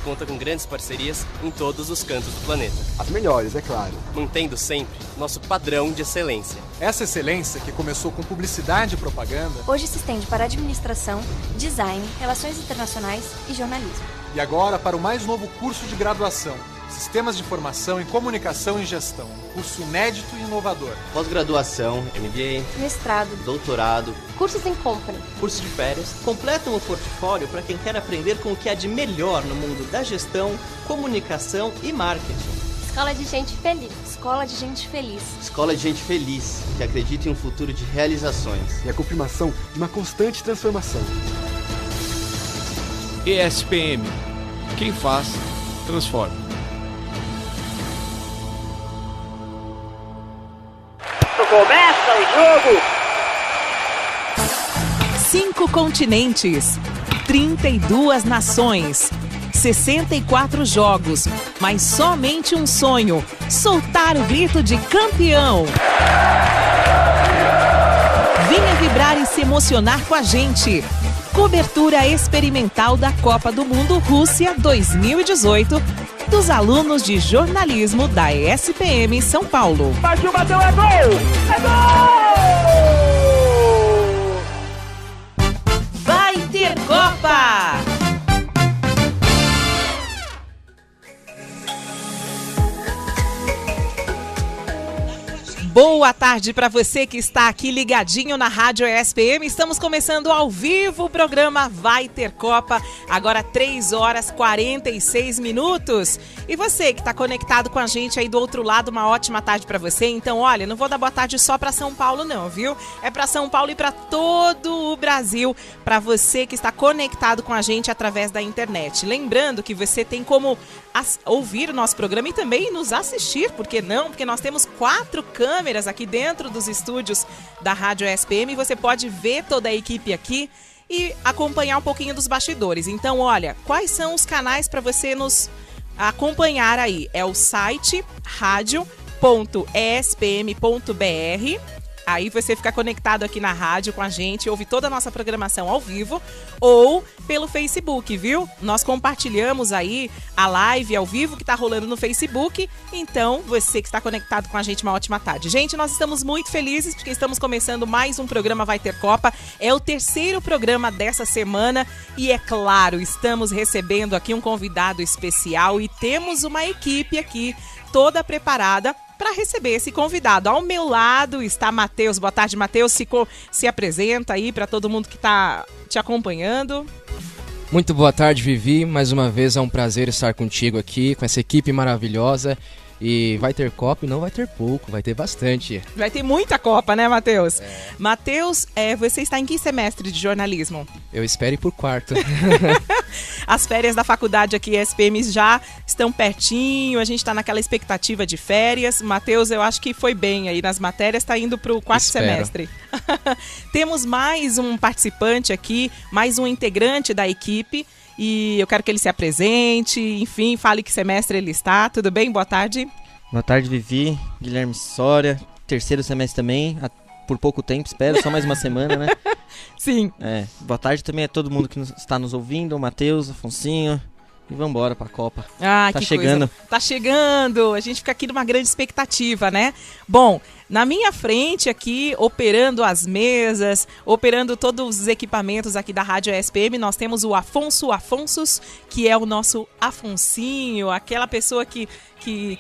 Conta com grandes parcerias em todos os cantos do planeta. As melhores, é claro. Mantendo sempre nosso padrão de excelência. Essa excelência, que começou com publicidade e propaganda, hoje se estende para administração, design, relações internacionais e jornalismo. E agora para o mais novo curso de graduação, Sistemas de Informação em Comunicação e Gestão. Um curso inédito e inovador. Pós-graduação, MBA, mestrado, doutorado, cursos em company, curso de férias. Completam o portfólio para quem quer aprender com o que há de melhor no mundo da gestão, comunicação e marketing. Escola de Gente Feliz. Escola de Gente Feliz. Escola de Gente Feliz, que acredita em um futuro de realizações. E a confirmação de uma constante transformação. ESPM. Quem faz, transforma. Começa o jogo! 5 continentes, 32 nações, 64 jogos, mas somente um sonho: soltar o grito de campeão. Venha vibrar e se emocionar com a gente. Cobertura experimental da Copa do Mundo Rússia 2018 dos alunos de jornalismo da ESPM São Paulo. Partiu, bateu, é gol! É gol! Vai ter Copa! Boa tarde para você que está aqui ligadinho na Rádio ESPM. Estamos começando ao vivo o programa Vai Ter Copa, agora 3h46. E você que está conectado com a gente aí do outro lado, uma ótima tarde para você. Então, olha, não vou dar boa tarde só para São Paulo não, viu? É para São Paulo e para todo o Brasil, para você que está conectado com a gente através da internet. Lembrando que você tem como ouvir o nosso programa e também nos assistir, por que não? Porque nós temos 4 câmeras aqui dentro dos estúdios da Rádio ESPM e você pode ver toda a equipe aqui e acompanhar um pouquinho dos bastidores. Então, olha, quais são os canais para você nos acompanhar aí? É o site radio.espm.br. Aí você fica conectado aqui na rádio com a gente, ouve toda a nossa programação ao vivo ou pelo Facebook, viu? Nós compartilhamos aí a live ao vivo que está rolando no Facebook. Então, você que está conectado com a gente, uma ótima tarde. Gente, nós estamos muito felizes porque estamos começando mais um programa Vai Ter Copa. É o 3º programa dessa semana e, é claro, estamos recebendo aqui um convidado especial e temos uma equipe aqui toda preparada para receber esse convidado. Ao meu lado está Matheus. Boa tarde, Matheus. Se apresenta aí para todo mundo que está te acompanhando. Muito boa tarde, Vivi. Mais uma vez é um prazer estar contigo aqui, com essa equipe maravilhosa. E vai ter Copa e não vai ter pouco, vai ter bastante. Vai ter muita Copa, né, Matheus? Matheus, você está em que semestre de jornalismo? Eu espero ir por 4º. As férias da faculdade aqui, ESPM, já estão pertinho, a gente está naquela expectativa de férias. Matheus, eu acho que foi bem aí nas matérias, está indo para o 4º semestre. Temos mais um participante aqui, mais um integrante da equipe. E eu quero que ele se apresente, enfim, fale que semestre ele está. Tudo bem? Boa tarde. Boa tarde, Vivi. Guilherme Soria, 3º semestre também, por pouco tempo, espero, só mais uma semana, né? Sim. Boa tarde também a todo mundo que está nos ouvindo, o Matheus, Afonsinho. E vambora pra Copa. Ah, tá que chegando. Coisa. Tá chegando. A gente fica aqui numa grande expectativa, né? Bom, na minha frente aqui, operando as mesas, operando todos os equipamentos aqui da Rádio ESPM, nós temos o Afonsos, que é o nosso Afonsinho, aquela pessoa que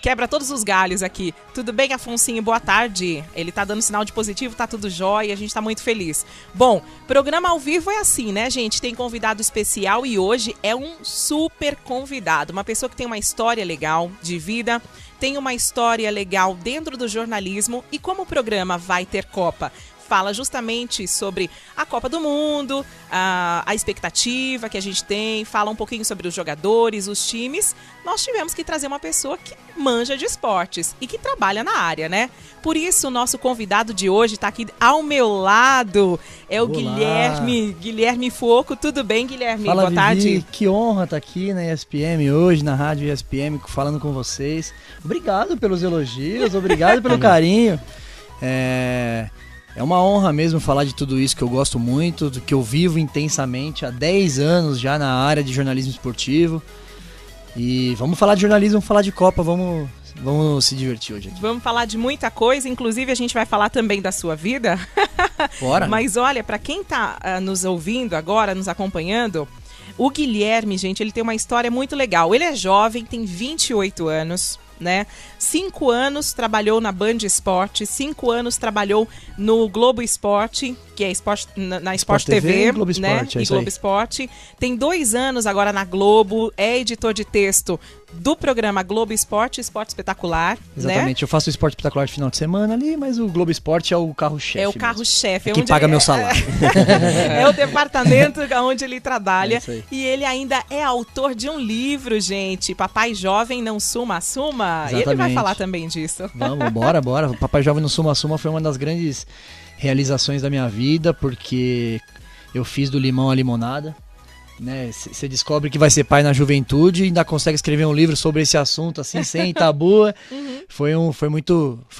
quebra todos os galhos aqui. Tudo bem, Afonsinho? Boa tarde. Ele tá dando sinal de positivo, tá tudo jóia, a gente tá muito feliz. Bom, programa ao vivo é assim, né, gente? Tem convidado especial e hoje é um super convidado. Uma pessoa que tem uma história legal de vida, tem uma história legal dentro do jornalismo e como o programa Vai Ter Copa fala justamente sobre a Copa do Mundo, a expectativa que a gente tem, fala um pouquinho sobre os jogadores, os times. Nós tivemos que trazer uma pessoa que manja de esportes e que trabalha na área, né? Por isso, o nosso convidado de hoje está aqui ao meu lado. É o Guilherme Foco. Tudo bem, Guilherme? Fala, boa tarde. Vivi. Que honra estar aqui na ESPM hoje, na Rádio ESPM, falando com vocês. Obrigado pelos elogios, obrigado pelo carinho. É uma honra mesmo falar de tudo isso que eu gosto muito, do que eu vivo intensamente há 10 anos já na área de jornalismo esportivo. E vamos falar de jornalismo, vamos falar de Copa, vamos se divertir hoje aqui. Vamos falar de muita coisa, inclusive a gente vai falar também da sua vida. Bora. Mas olha, para quem tá nos ouvindo agora, nos acompanhando, o Guilherme, gente, ele tem uma história muito legal. Ele é jovem, tem 28 anos, né? 5 anos trabalhou na Band Esporte, 5 anos trabalhou no Globo Esporte, que é na Sport TV, Globo né? Esporte, é e isso Globo aí. Esporte. Tem 2 anos agora na Globo, é editor de texto do programa Globo Esporte, Esporte Espetacular, Exatamente, né? eu faço o esporte espetacular de final de semana ali, mas o Globo Esporte é o carro-chefe. É o carro-chefe. É quem paga meu salário. É o departamento onde ele trabalha. É isso aí. E ele ainda é autor de um livro, gente. Papai Jovem Não Suma Suma. E ele vai Exatamente. falar também disso. Vamos, bora. O Papai Jovem no Suma Suma foi uma das grandes realizações da minha vida, porque eu fiz do limão a limonada. Né? Você descobre que vai ser pai na juventude e ainda consegue escrever um livro sobre esse assunto assim, sem tabu. Foi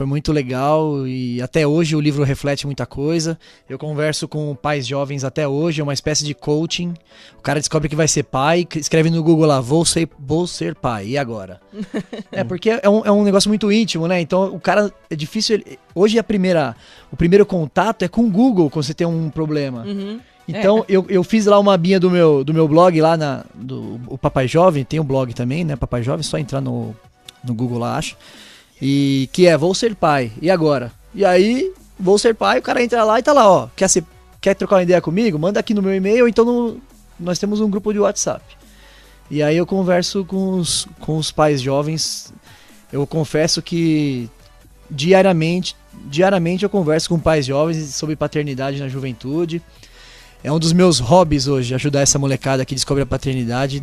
muito legal e até hoje o livro reflete muita coisa. Eu converso com pais jovens até hoje, é uma espécie de coaching. O cara descobre que vai ser pai, escreve no Google lá, vou ser pai, e agora? Porque é um negócio muito íntimo, né? Então o cara, é difícil, hoje o primeiro contato é com o Google quando você tem um problema. Então, eu fiz lá uma abinha do meu blog lá, o Papai Jovem, tem um blog também, né, Papai Jovem, só entrar no Google lá, acho. E que é, vou ser pai, e agora? E aí, vou ser pai, o cara entra lá e tá lá, ó, quer trocar uma ideia comigo? Manda aqui no meu e-mail, ou então nós temos um grupo de WhatsApp. E aí eu converso com os pais jovens, eu confesso que diariamente eu converso com pais jovens sobre paternidade na juventude. É um dos meus hobbies hoje, ajudar essa molecada que descobre a paternidade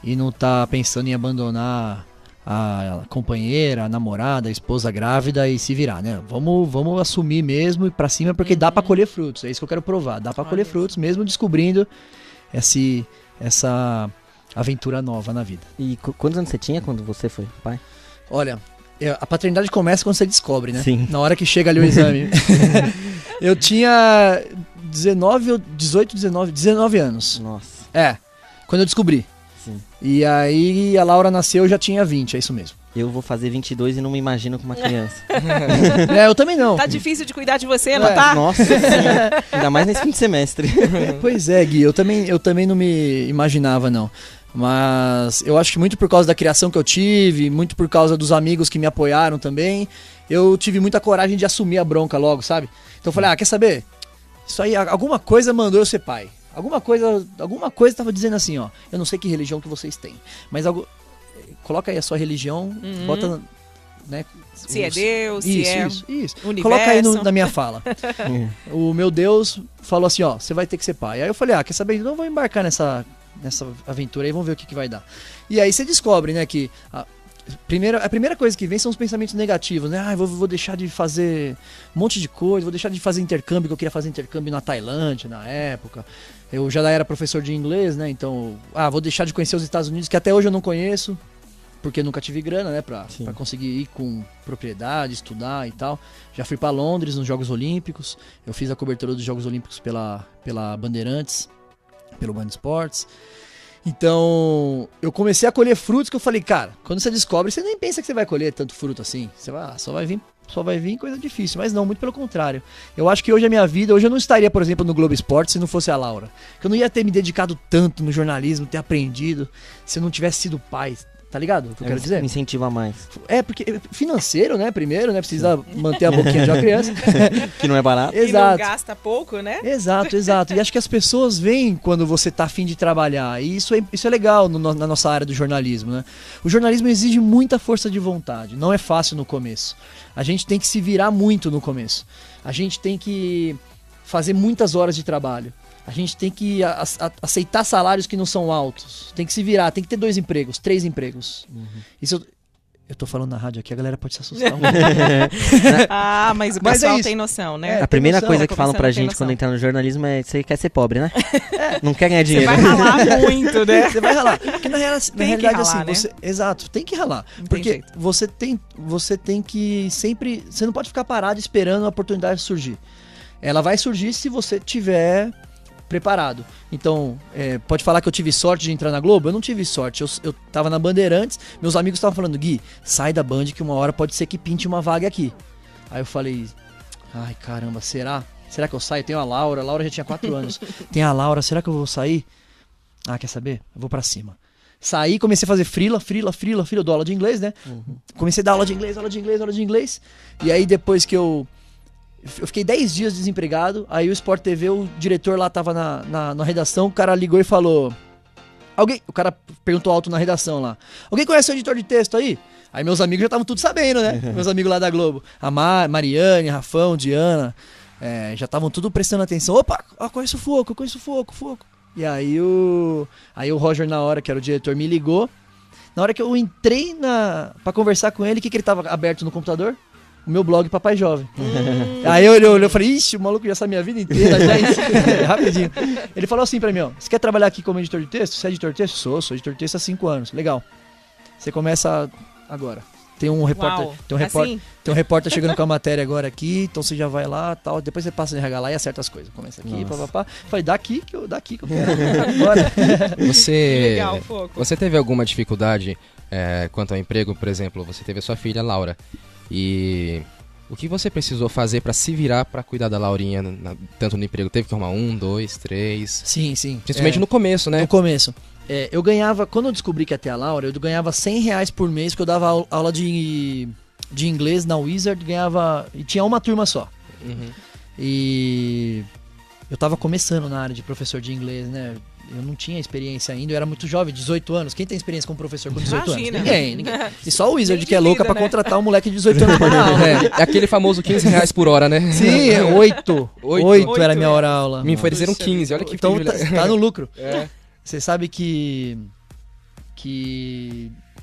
e não tá pensando em abandonar a companheira, a namorada, a esposa grávida e se virar, né? Vamos assumir mesmo e ir pra cima, porque dá pra colher frutos, é isso que eu quero provar. Dá pra colher frutos mesmo descobrindo essa aventura nova na vida. E quantos anos você tinha quando você foi pai? Olha, a paternidade começa quando você descobre, né? Sim. Na hora que chega ali o exame. Eu tinha 19 anos. Nossa. Quando eu descobri. Sim. E aí a Laura nasceu, eu já tinha 20, é isso mesmo. Eu vou fazer 22 e não me imagino com uma criança. Eu também não. Tá difícil de cuidar de você, não tá? Nossa senhora. Ainda mais nesse fim de semestre. Pois é, Gui, eu também não me imaginava, não. Mas eu acho que muito por causa da criação que eu tive, muito por causa dos amigos que me apoiaram também, eu tive muita coragem de assumir a bronca logo, sabe? Então eu falei, quer saber? Isso aí, alguma coisa mandou eu ser pai. Alguma coisa tava dizendo assim, ó, eu não sei que religião que vocês têm, mas coloca aí a sua religião, bota, né? Se é Deus, se é isso. universo. Coloca aí na minha fala. O meu Deus falou assim, ó, você vai ter que ser pai. Aí eu falei, quer saber? Então eu vou embarcar nessa aventura aí, vamos ver o que vai dar. E aí você descobre, né, que a primeira coisa que vem são os pensamentos negativos, né? Vou deixar de fazer um monte de coisa, vou deixar de fazer intercâmbio, que eu queria fazer intercâmbio na Tailândia na época. Eu já era professor de inglês, né? Então, vou deixar de conhecer os Estados Unidos, que até hoje eu não conheço, porque nunca tive grana, né, pra conseguir ir com propriedade, estudar e tal. Já fui pra Londres nos Jogos Olímpicos, eu fiz a cobertura dos Jogos Olímpicos pela Bandeirantes, pelo Band Esportes. Então, eu comecei a colher frutos que eu falei, cara, quando você descobre, você nem pensa que você vai colher tanto fruto assim. Você vai, só vai vir coisa difícil. Mas não, muito pelo contrário. Eu acho que hoje eu não estaria, por exemplo, no Globo Esporte se não fosse a Laura. Que eu não ia ter me dedicado tanto no jornalismo, ter aprendido, se eu não tivesse sido pai. Tá ligado o que eu quero dizer? Me incentiva mais. Porque financeiro, né, primeiro, né, precisa manter a boquinha de uma criança. Que não é barato. Exato. E não gasta pouco, né? Exato. E acho que as pessoas veem quando você tá afim de trabalhar. E isso é legal na nossa área do jornalismo, né? O jornalismo exige muita força de vontade. Não é fácil no começo. A gente tem que se virar muito no começo. A gente tem que fazer muitas horas de trabalho. A gente tem que aceitar salários que não são altos. Tem que se virar, tem que ter 2 empregos, 3 empregos. Isso Eu tô falando na rádio aqui, a galera pode se assustar. Ah, mas o Mas é pessoal isso. tem noção, né? A primeira noção, coisa tá que falam pra começando a ter gente noção. quando entrar no jornalismo é você quer ser pobre, né? Não quer ganhar dinheiro. Vai ralar muito, né? Você vai ralar. Porque na realidade, ralar, assim, né? você. Exato, tem que ralar. Não tem Porque jeito. você tem que sempre. Você não pode ficar parado esperando a oportunidade surgir. Ela vai surgir se você tiver preparado. Então, pode falar que eu tive sorte de entrar na Globo? Eu não tive sorte. Eu tava na Bandeirantes, meus amigos estavam falando, Gui, sai da Band que uma hora pode ser que pinte uma vaga aqui. Aí eu falei, ai caramba, será? Será que eu saio? Tenho a Laura já tinha 4 anos. Tem a Laura, será que eu vou sair? Ah, quer saber? Eu vou pra cima. Saí, comecei a fazer frila, eu dou aula de inglês, né? Comecei a dar aula de inglês. E aí depois que eu fiquei 10 dias desempregado, aí o Sport TV, o diretor lá tava na redação, o cara ligou e falou... O cara perguntou alto na redação lá. Alguém conhece o editor de texto aí? Aí meus amigos já estavam tudo sabendo, né? Meus amigos lá da Globo. A Mariane, Rafão, Diana, já estavam tudo prestando atenção. Opa, conheço o Foco. E aí o Roger, na hora que era o diretor, me ligou. Na hora que eu entrei pra conversar com ele, o que ele tava aberto no computador? O meu blog Papai Jovem. Aí eu olhei e falei, ixi, o maluco já sabe minha vida inteira, rapidinho. Ele falou assim pra mim, ó, você quer trabalhar aqui como editor de texto? Você é editor de texto? Sou editor de texto há 5 anos. Legal. Você começa agora. Tem um repórter, Uau, tem um repórter chegando com a matéria agora aqui, então você já vai lá, tal, depois você passa de RH lá e acerta as coisas. Começa aqui, papapá. Falei, daqui que eu quero. Agora. Legal, Foco. Você teve alguma dificuldade quanto ao emprego, por exemplo? Você teve a sua filha, Laura. E o que você precisou fazer pra se virar pra cuidar da Laurinha, tanto no emprego? Teve que arrumar 1, 2, 3? Sim. Principalmente no começo, né? No começo. Eu ganhava, quando eu descobri que ia ter a Laura, eu ganhava R$100 por mês, porque eu dava aula de inglês na Wizard, e tinha uma turma só. Uhum. E eu tava começando na área de professor de inglês, né? Eu não tinha experiência ainda, eu era muito jovem, 18 anos. Quem tem experiência como professor com 18 anos? Ninguém. E só o Wizard, que é louca pra contratar um moleque de 18 anos pra dar aula. É aquele famoso R$15 por hora, né? Sim, 8 era a minha hora aula. Me ofereceram 15, olha que então privilégio. tá no lucro. Você sabe que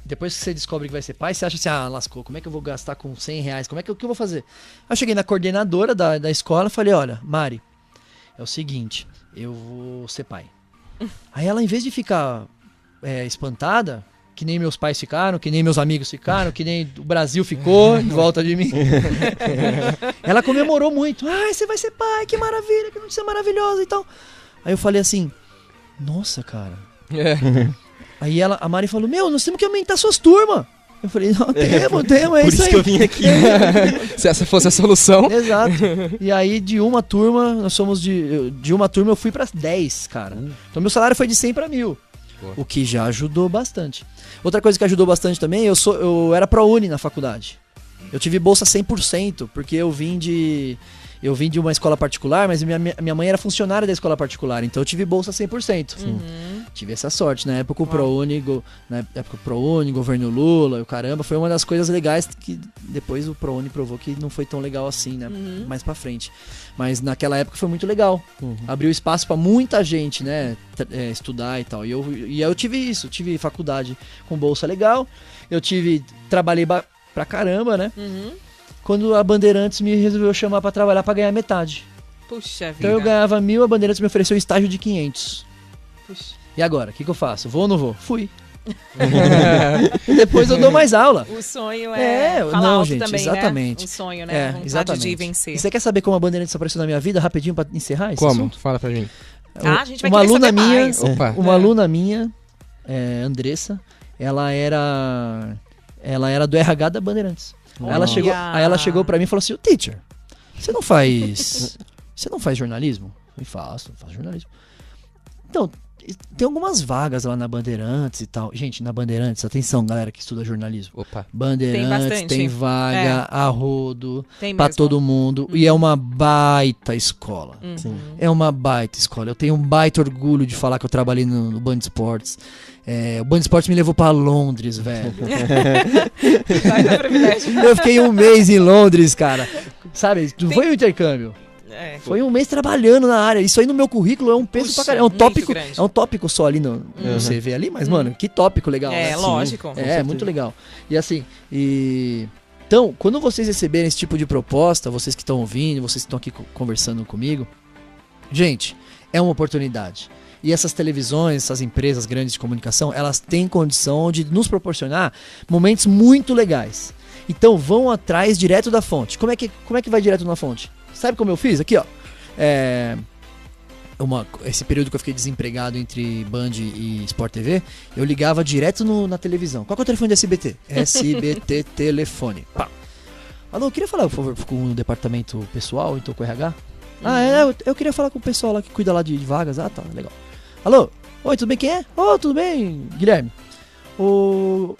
depois que você descobre que vai ser pai, você acha assim, lascou, como é que eu vou gastar com R$100? O que eu vou fazer? Eu cheguei na coordenadora da escola e falei, olha, Mari, é o seguinte, eu vou ser pai. Aí ela, em vez de ficar espantada, que nem meus pais ficaram, que nem meus amigos ficaram, que nem o Brasil ficou em volta de mim, ela comemorou muito. Você vai ser pai, que maravilha, que notícia maravilhosa e tal. Aí eu falei assim, nossa, cara. Aí a Mari falou, nós temos que aumentar suas turmas. Eu falei, não, temos, é isso aí. Por isso que eu vim aqui. Se essa fosse a solução. Exato. E aí de uma turma, nós somos de uma turma eu fui pra 10, cara. Então meu salário foi de 100 pra 1.000. O que já ajudou bastante. Outra coisa que ajudou bastante também, eu era ProUni na faculdade. Eu tive bolsa 100%, porque eu vim de uma escola particular, mas minha mãe era funcionária da escola particular, então eu tive bolsa 100%. Tive essa sorte. Na época o ProUni, governo Lula, o caramba, foi uma das coisas legais que depois o ProUni provou que não foi tão legal assim, né? Mais pra frente. Mas naquela época foi muito legal. Abriu espaço pra muita gente, né? Estudar e tal. E eu tive isso, tive faculdade com bolsa legal, trabalhei pra caramba, né? Quando a Bandeirantes me resolveu chamar pra trabalhar pra ganhar metade. Puxa vida. Então eu ganhava 1.000, a Bandeirantes me ofereceu um estágio de 500. Puxa. E agora, o que eu faço? Vou ou não vou? Fui. E depois eu dou mais aula. O sonho falar não, alto gente, também, exatamente. né? O sonho, né? A vontade de vencer. E você quer saber como a Bandeirantes apareceu na minha vida, rapidinho, pra encerrar esse Como? assunto? Fala pra mim. A gente vai querer saber mais. Uma aluna minha, Andressa, ela era do RH da Bandeirantes. Aí ela chegou pra mim e falou assim, teacher, você não faz jornalismo? Eu faço jornalismo. Então, tem algumas vagas lá na Bandeirantes e tal. Gente, na Bandeirantes, atenção, galera que estuda jornalismo. Opa. Bandeirantes tem vaga a rodo pra mesmo. todo mundo. E é uma baita escola. É uma baita escola. Eu tenho um baita orgulho de falar que eu trabalhei no Band Esportes. O Band Esportes me levou pra Londres, velho. Eu fiquei 1 mês em Londres, cara. Sabe? Foi um intercâmbio. Foi um mês trabalhando na área. Isso aí no meu currículo é um peso pra caramba. É um tópico só ali no CV ali, mas, mano, que tópico legal. É, lógico. É, muito legal. E assim, então, quando vocês receberem esse tipo de proposta, vocês que estão ouvindo, vocês que estão aqui conversando comigo, gente, é uma oportunidade. E essas televisões, essas empresas grandes de comunicação, elas têm condição de nos proporcionar momentos muito legais. Então vão atrás direto da fonte. Como é que vai direto na fonte? Sabe como eu fiz? Aqui, ó. Esse período que eu fiquei desempregado entre Band e Sport TV, eu ligava direto na televisão. Qual que é o telefone do SBT? SBT Telefone. Pá. Alô, eu queria falar, por favor, com o departamento pessoal, então com o RH. Eu queria falar com o pessoal lá que cuida lá de vagas. Ah, tá, legal. Alô? Oi, tudo bem? Quem é? Tudo bem, Guilherme. Eu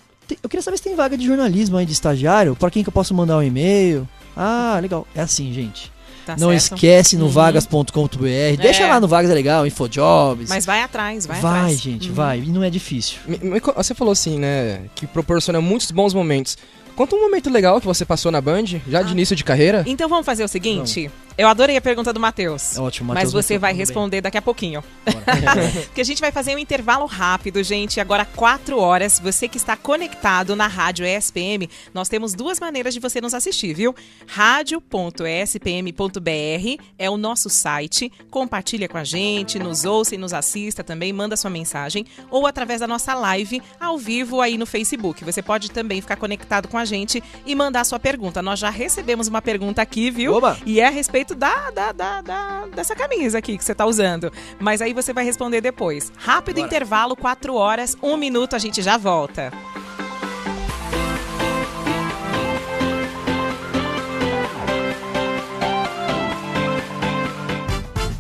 queria saber se tem vaga de jornalismo aí, de estagiário. Pra quem que eu posso mandar um e-mail? Ah, legal. É assim, gente. Tá não certo. esquece no vagas.com.br. Deixa lá no Vagas, é legal, Infojobs. Mas vai atrás, vai atrás. atrás. Gente, vai. E não é difícil. Você falou assim, né, que proporciona muitos bons momentos. Conta um momento legal que você passou na Band, já de início de carreira. Então vamos fazer o seguinte. Eu adorei a pergunta do Matheus. Ótimo, Matheus. Mas você vai responder daqui a pouquinho. Porque a gente vai fazer um intervalo rápido, gente. Agora 4 horas. Você que está conectado na Rádio ESPM, nós temos 2 maneiras de você nos assistir, viu? radio.espm.br é o nosso site. Compartilha com a gente, nos ouça e nos assista também, manda sua mensagem. Ou através da nossa live ao vivo aí no Facebook. Você pode também ficar conectado com a gente e mandar sua pergunta. Nós já recebemos uma pergunta aqui, viu? Oba! E é a respeito dessa camisa aqui que você tá usando. Mas aí você vai responder depois. Rápido intervalo, 4 horas, 1 minuto, a gente já volta.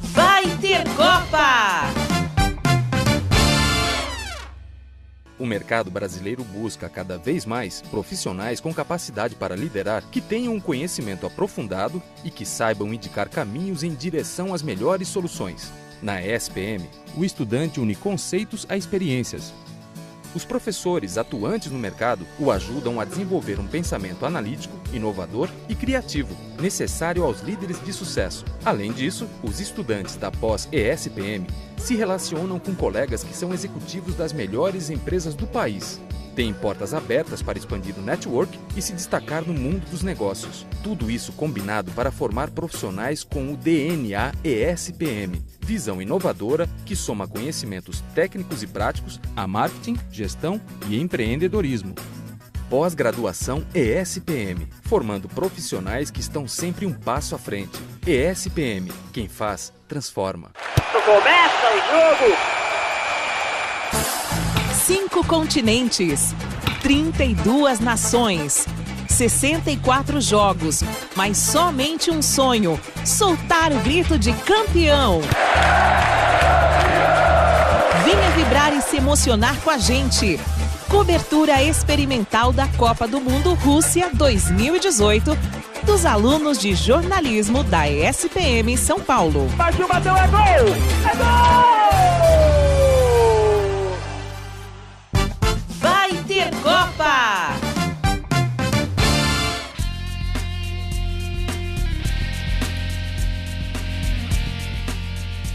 Vai ter Copa! O mercado brasileiro busca cada vez mais profissionais com capacidade para liderar, que tenham um conhecimento aprofundado e que saibam indicar caminhos em direção às melhores soluções. Na ESPM, o estudante une conceitos a experiências. Os professores atuantes no mercado o ajudam a desenvolver um pensamento analítico, inovador e criativo, necessário aos líderes de sucesso. Além disso, os estudantes da pós-ESPM se relacionam com colegas que são executivos das melhores empresas do país. Têm portas abertas para expandir o network e se destacar no mundo dos negócios. Tudo isso combinado para formar profissionais com o DNA ESPM. Visão inovadora que soma conhecimentos técnicos e práticos a marketing, gestão e empreendedorismo. Pós-graduação ESPM, formando profissionais que estão sempre um passo à frente. ESPM, quem faz, transforma. Começa o jogo! 5 continentes, 32 nações, 64 jogos, mas somente um sonho: soltar o grito de campeão. Venha vibrar e se emocionar com a gente. Cobertura experimental da Copa do Mundo Rússia 2018 dos alunos de jornalismo da ESPM São Paulo. Partiu, bateu, é gol! É gol! Vai ter Copa!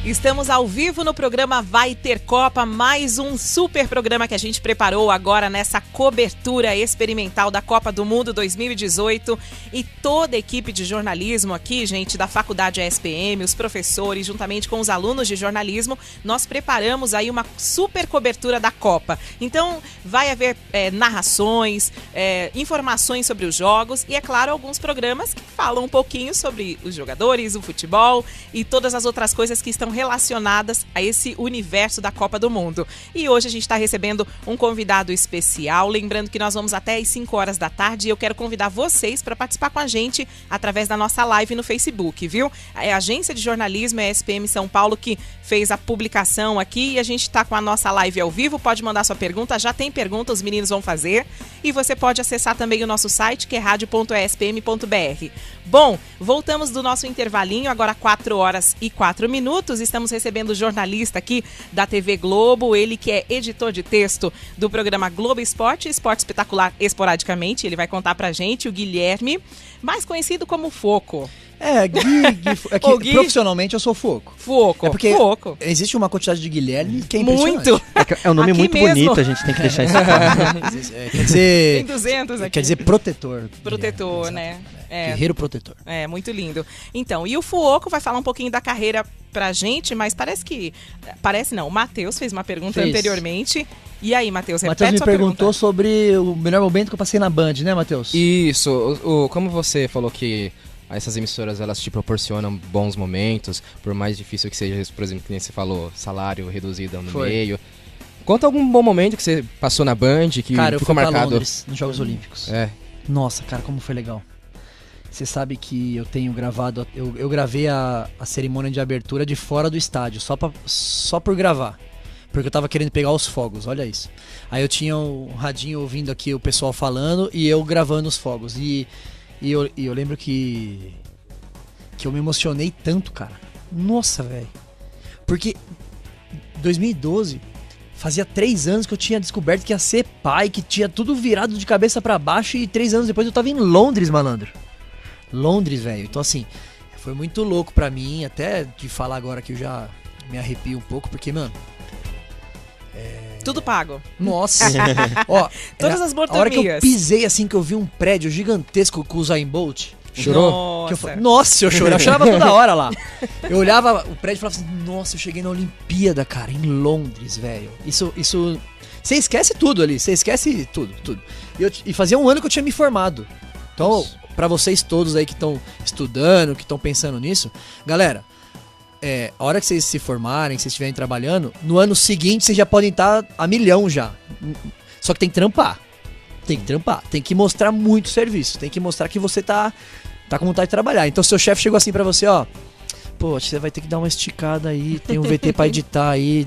Estamos ao vivo no programa Vai Ter Copa, mais um super programa que a gente preparou agora nessa cobertura experimental da Copa do Mundo 2018 e toda a equipe de jornalismo aqui, gente, da Faculdade ESPM, os professores, juntamente com os alunos de jornalismo, nós preparamos aí uma super cobertura da Copa. Então, vai haver narrações, informações sobre os jogos e, é claro, alguns programas que falam um pouquinho sobre os jogadores, o futebol e todas as outras coisas que estão relacionadas a esse universo da Copa do Mundo. E hoje a gente está recebendo um convidado especial, lembrando que nós vamos até às 5 horas da tarde e eu quero convidar vocês para participar com a gente através da nossa live no Facebook, viu? É a agência de jornalismo, a ESPM São Paulo, que fez a publicação aqui e a gente está com a nossa live ao vivo, pode mandar sua pergunta, já tem pergunta, os meninos vão fazer e você pode acessar também o nosso site, que é radio.espm.br. Bom, voltamos do nosso intervalinho, agora 4 horas e 4 minutos, estamos recebendo o jornalista aqui da TV Globo, ele que é editor de texto do programa Globo Esporte, Esporte Espetacular esporadicamente, ele vai contar pra gente, o Guilherme, mais conhecido como Foco. É que Ô, Gui- profissionalmente eu sou Fuoco. Fuoco, É porque Fuoco. existe uma quantidade de Guilherme que é impressionante. Muito. É um nome Aqui muito mesmo. bonito, a gente tem que deixar isso claro. Quer dizer... Tem 200 aqui. Quer dizer protetor. Protetor, né? Guerreiro protetor. É, muito lindo. Então, e o Fuoco vai falar um pouquinho da carreira pra gente, mas parece não, o Matheus fez uma pergunta Fez. anteriormente. E aí, Matheus, O repete Matheus me sua perguntou pergunta. sobre o melhor momento que eu passei na Band, né, Matheus? Isso, como você falou que essas emissoras elas te proporcionam bons momentos, por mais difícil que seja, por exemplo, que nem você falou, salário reduzido no meio. Conta algum bom momento que você passou na Band, que Cara, eu ficou fui pra marcado. Londres, nos Jogos Olímpicos. É. Nossa, cara, como foi legal. Você sabe que eu tenho gravado, eu gravei a cerimônia de abertura de fora do estádio, só por gravar. Porque eu tava querendo pegar os fogos, olha isso. Aí eu tinha um radinho ouvindo aqui o pessoal falando e eu gravando os fogos. E eu lembro que eu me emocionei tanto, cara. Nossa, velho. Porque 2012, fazia 3 anos que eu tinha descoberto que ia ser pai, que tinha tudo virado de cabeça pra baixo e 3 anos depois eu tava em Londres, malandro. Londres, velho. Então assim, foi muito louco pra mim, até de falar agora que eu já me arrepio um pouco, porque, mano... Tudo pago. Nossa. Ó, Todas as a hora que eu mordomias. pisei assim, que eu vi um prédio gigantesco com o Usain Bolt. Chorou? Nossa. Eu chorava toda hora lá. Eu olhava o prédio e falava assim, nossa, eu cheguei na Olimpíada, cara, em Londres, velho. Isso... Você esquece tudo ali, você esquece tudo. E fazia um ano que eu tinha me formado. Então, pra vocês todos aí que estão estudando, que estão pensando nisso, galera, a hora que vocês se formarem, que vocês estiverem trabalhando, no ano seguinte vocês já podem estar a milhão já. Só que tem que trampar. Tem que mostrar muito serviço. Tem que mostrar que você tá com vontade de trabalhar. Então seu chefe chegou assim pra você, ó. Pô, você vai ter que dar uma esticada aí, tem um VT pra editar aí.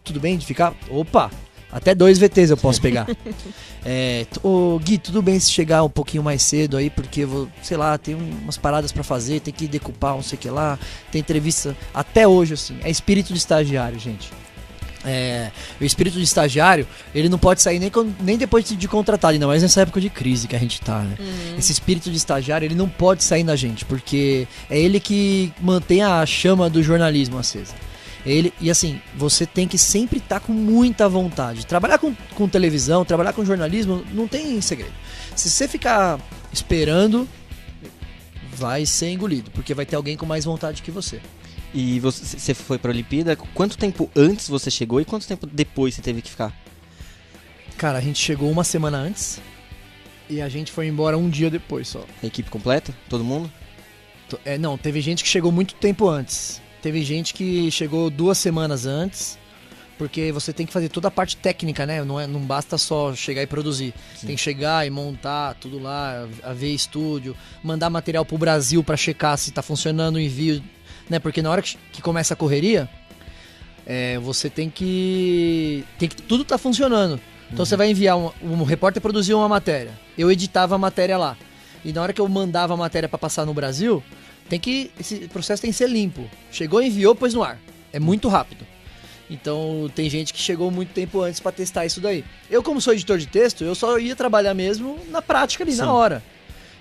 Tudo bem de ficar? Opa! Até 2 VTs eu posso pegar. Ô Gui, tudo bem se chegar um pouquinho mais cedo aí, porque eu vou, sei lá, tem umas paradas pra fazer, tem que decupar, não sei o que lá, tem entrevista até hoje, assim. É espírito de estagiário, gente. O espírito de estagiário, ele não pode sair nem depois de contratado, ainda mais nessa época de crise que a gente tá, né? Esse espírito de estagiário, ele não pode sair da gente, porque é ele que mantém a chama do jornalismo acesa. E assim, você tem que sempre estar com muita vontade. Trabalhar com televisão, trabalhar com jornalismo, não tem segredo. Se você ficar esperando, vai ser engolido, porque vai ter alguém com mais vontade que você. E você foi pra Olimpíada, quanto tempo antes você chegou e quanto tempo depois você teve que ficar? Cara, a gente chegou uma semana antes e a gente foi embora um dia depois só. A equipe completa? Todo mundo? Não, teve gente que chegou muito tempo antes. Teve gente que chegou 2 semanas antes, porque você tem que fazer toda a parte técnica, né? Não basta só chegar e produzir. Sim. Tem que chegar e montar tudo lá, ver estúdio, mandar material pro Brasil pra checar se tá funcionando o envio, né? Porque na hora que começa a correria, você tem que tudo tá funcionando. Então você vai enviar, um repórter produziu uma matéria, eu editava a matéria lá. E na hora que eu mandava a matéria pra passar no Brasil, esse processo tem que ser limpo. Chegou, enviou, pôs no ar. É muito rápido. Então tem gente que chegou muito tempo antes pra testar isso daí. Eu, como sou editor de texto, eu só ia trabalhar mesmo na prática ali, na hora.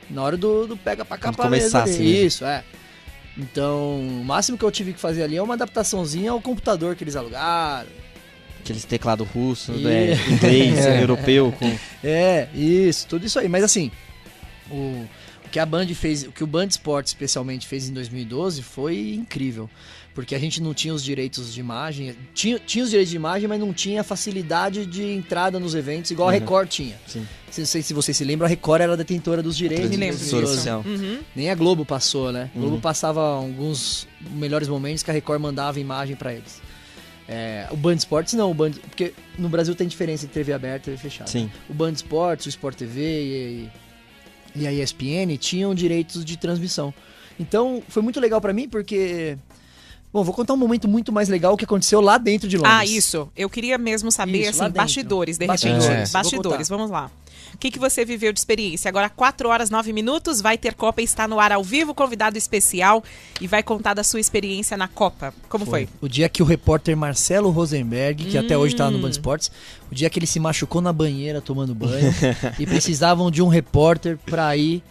Na hora do pega pra capar mesmo ali. Isso, Então, o máximo que eu tive que fazer ali é uma adaptações ao computador que eles alugaram. Aqueles teclado russo, inglês, europeu. Isso, tudo isso aí. Mas assim, o que a Band fez, o que o Band Esportes especialmente fez em 2012 foi incrível. Porque a gente não tinha os direitos de imagem. Tinha os direitos de imagem, mas não tinha a facilidade de entrada nos eventos, igual a Record tinha. Sim. Não sei se vocês se lembram, a Record era a detentora dos direitos. Me lembro disso. Nem a Globo passou, né? A Globo passava alguns melhores momentos que a Record mandava imagem pra eles. O Band Esportes não, porque no Brasil tem diferença entre TV aberta e TV fechada. Sim. O Band Esportes, o Sport TV e a ESPN tinham direitos de transmissão. Então foi muito legal pra mim porque... Bom, vou contar um momento muito mais legal que aconteceu lá dentro de Londres. Ah, isso. Eu queria mesmo saber, assim, bastidores, de repente. Bastidores, vamos lá. O que você viveu de experiência? Agora, 4h09, vai ter Copa e está no ar ao vivo, convidado especial, e vai contar da sua experiência na Copa. Como foi? O dia que o repórter Marcelo Rosenberg, que até hoje está no Band Esportes, o dia que ele se machucou na banheira tomando banho, e precisavam de um repórter para ir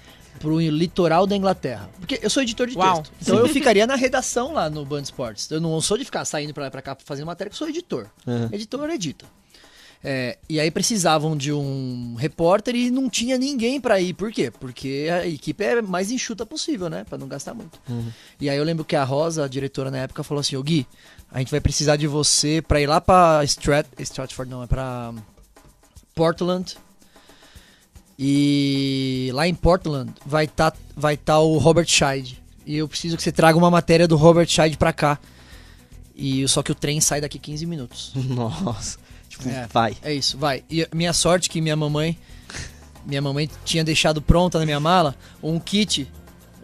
pro litoral da Inglaterra. Porque eu sou editor de Uau. texto. Então eu ficaria na redação lá no Band Esportes. Eu não sou de ficar saindo pra lá e pra cá fazendo matéria, porque eu sou editor. Editor edita. E aí precisavam de um repórter e não tinha ninguém pra ir. Por quê? Porque a equipe é mais enxuta possível, né? Pra não gastar muito. E aí eu lembro que a Rosa, a diretora na época, falou assim: ô Gui, a gente vai precisar de você pra ir lá pra Stratford, não, é pra Portland. E lá em Portland vai tá o Robert Scheid. E eu preciso que você traga uma matéria do Robert Scheid pra cá. Só que o trem sai daqui 15 minutos. Nossa. Vai. É isso, vai. E a minha sorte que minha mamãe tinha deixado pronta na minha mala um kit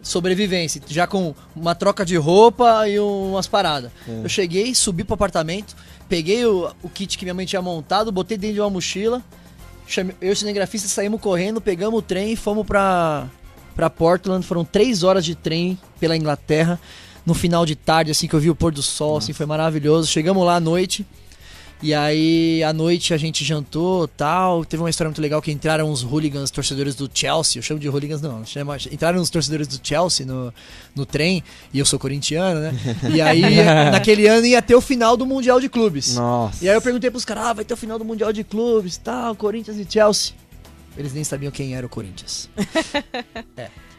sobrevivência, já com uma troca de roupa e umas paradas. Eu cheguei, subi pro apartamento, peguei o kit que minha mãe tinha montado, botei dentro de uma mochila, eu e o cinegrafista saímos correndo, pegamos o trem e fomos pra Portland. Foram 3 horas de trem pela Inglaterra, no final de tarde, assim, que eu vi o pôr do sol, assim, foi maravilhoso. Chegamos lá à noite. E aí, à noite, a gente jantou, tal. Teve uma história muito legal que entraram uns hooligans, torcedores do Chelsea. Eu chamo de hooligans, não. Entraram uns torcedores do Chelsea no trem. E eu sou corintiano, né? E aí, naquele ano, ia ter o final do Mundial de Clubes. Nossa. E aí eu perguntei pros caras, vai ter o final do Mundial de Clubes, tal, Corinthians e Chelsea. Eles nem sabiam quem era o Corinthians.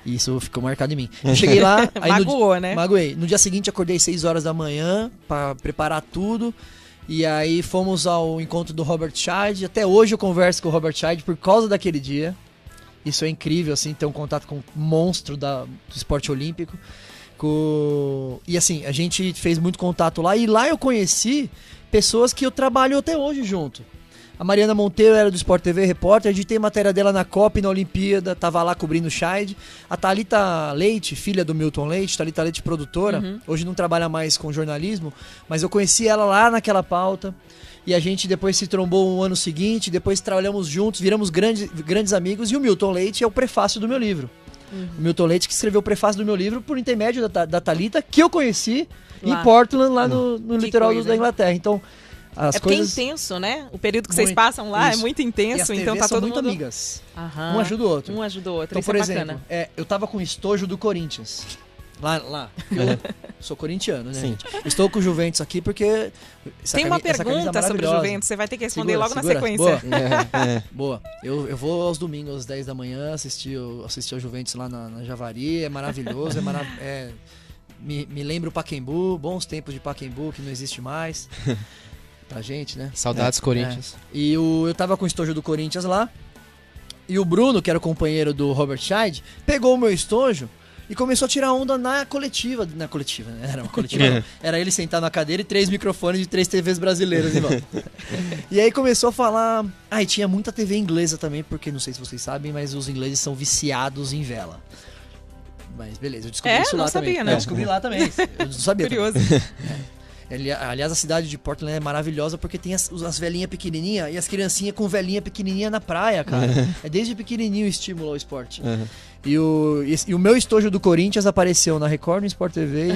E isso ficou marcado em mim. Eu cheguei lá... aí Magoou, né? Magoei. No dia seguinte, acordei 6 horas da manhã pra preparar tudo. E aí fomos ao encontro do Robert Scheid. Até hoje eu converso com o Robert Scheid por causa daquele dia. Isso é incrível, assim, ter um contato com um monstro do esporte olímpico. E assim, a gente fez muito contato lá. E lá eu conheci pessoas que eu trabalho até hoje junto. A Mariana Monteiro era do Sport TV, repórter, editei matéria dela na Copa e na Olimpíada, tava lá cobrindo o Scheid. A Thalita Leite, filha do Milton Leite, Thalita Leite produtora, hoje não trabalha mais com jornalismo, mas eu conheci ela lá naquela pauta. E a gente depois se trombou um ano seguinte, depois trabalhamos juntos, viramos grandes amigos. E o Milton Leite é o prefácio do meu livro. O Milton Leite que escreveu o prefácio do meu livro por intermédio da Thalita, que eu conheci lá em Portland, lá no litoral da Inglaterra. Então... porque é intenso, né? O período que vocês passam lá é muito intenso, e as então tá são todo muito mundo... amigas. Aham. Um ajuda o outro. Um ajuda o outro, Então, isso por é exemplo, bacana. eu tava com estojo do Corinthians. Lá. Eu sou corintiano, né, Sim. gente? Estou com o Juventus aqui porque... Tem uma pergunta sobre o Juventus, você vai ter que responder logo na sequência. Boa. Eu vou aos domingos, às 10 da manhã, assistir ao Juventus lá na Javari, é maravilhoso, me lembra o Pacaembu, bons tempos de Pacaembu, que não existe mais. Pra gente, né? Saudades Corinthians. E eu tava com o estojo do Corinthians lá. E o Bruno, que era o companheiro do Robert Scheid, pegou o meu estojo e começou a tirar onda na coletiva. Na coletiva, né? Era uma coletiva. Não. Era ele sentado na cadeira e 3 microfones de 3 TVs brasileiras, irmão. E aí começou a falar... e tinha muita TV inglesa também, porque não sei se vocês sabem, mas os ingleses são viciados em vela. Mas beleza, eu descobri isso lá também. Sabia, né? Eu descobri lá também. Eu não sabia. Curioso. Aliás, a cidade de Portland é maravilhosa porque tem as velhinhas pequenininhas e as criancinhas com velhinha pequenininha na praia, cara. É desde pequenininho o estímulo ao esporte. E o meu estojo do Corinthians apareceu na Record, no Sport TV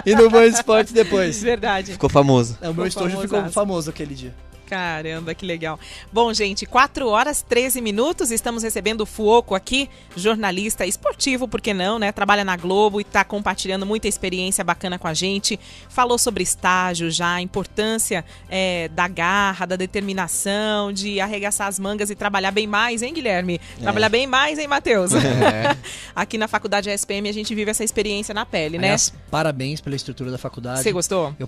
e no Band Esportes depois. Verdade. Ficou famoso. O meu estojo ficou famoso aquele dia. Caramba, que legal. Bom, gente, 4 horas 13 minutos, estamos recebendo o Fuoco aqui, jornalista esportivo, por que não, né? Trabalha na Globo e tá compartilhando muita experiência bacana com a gente. Falou sobre estágio já, a importância da garra, da determinação, de arregaçar as mangas e trabalhar bem mais, hein, Guilherme? Trabalhar bem mais, hein, Matheus? Aqui na faculdade SPM a gente vive essa experiência na pele, né? Aliás, parabéns pela estrutura da faculdade. Você gostou? Eu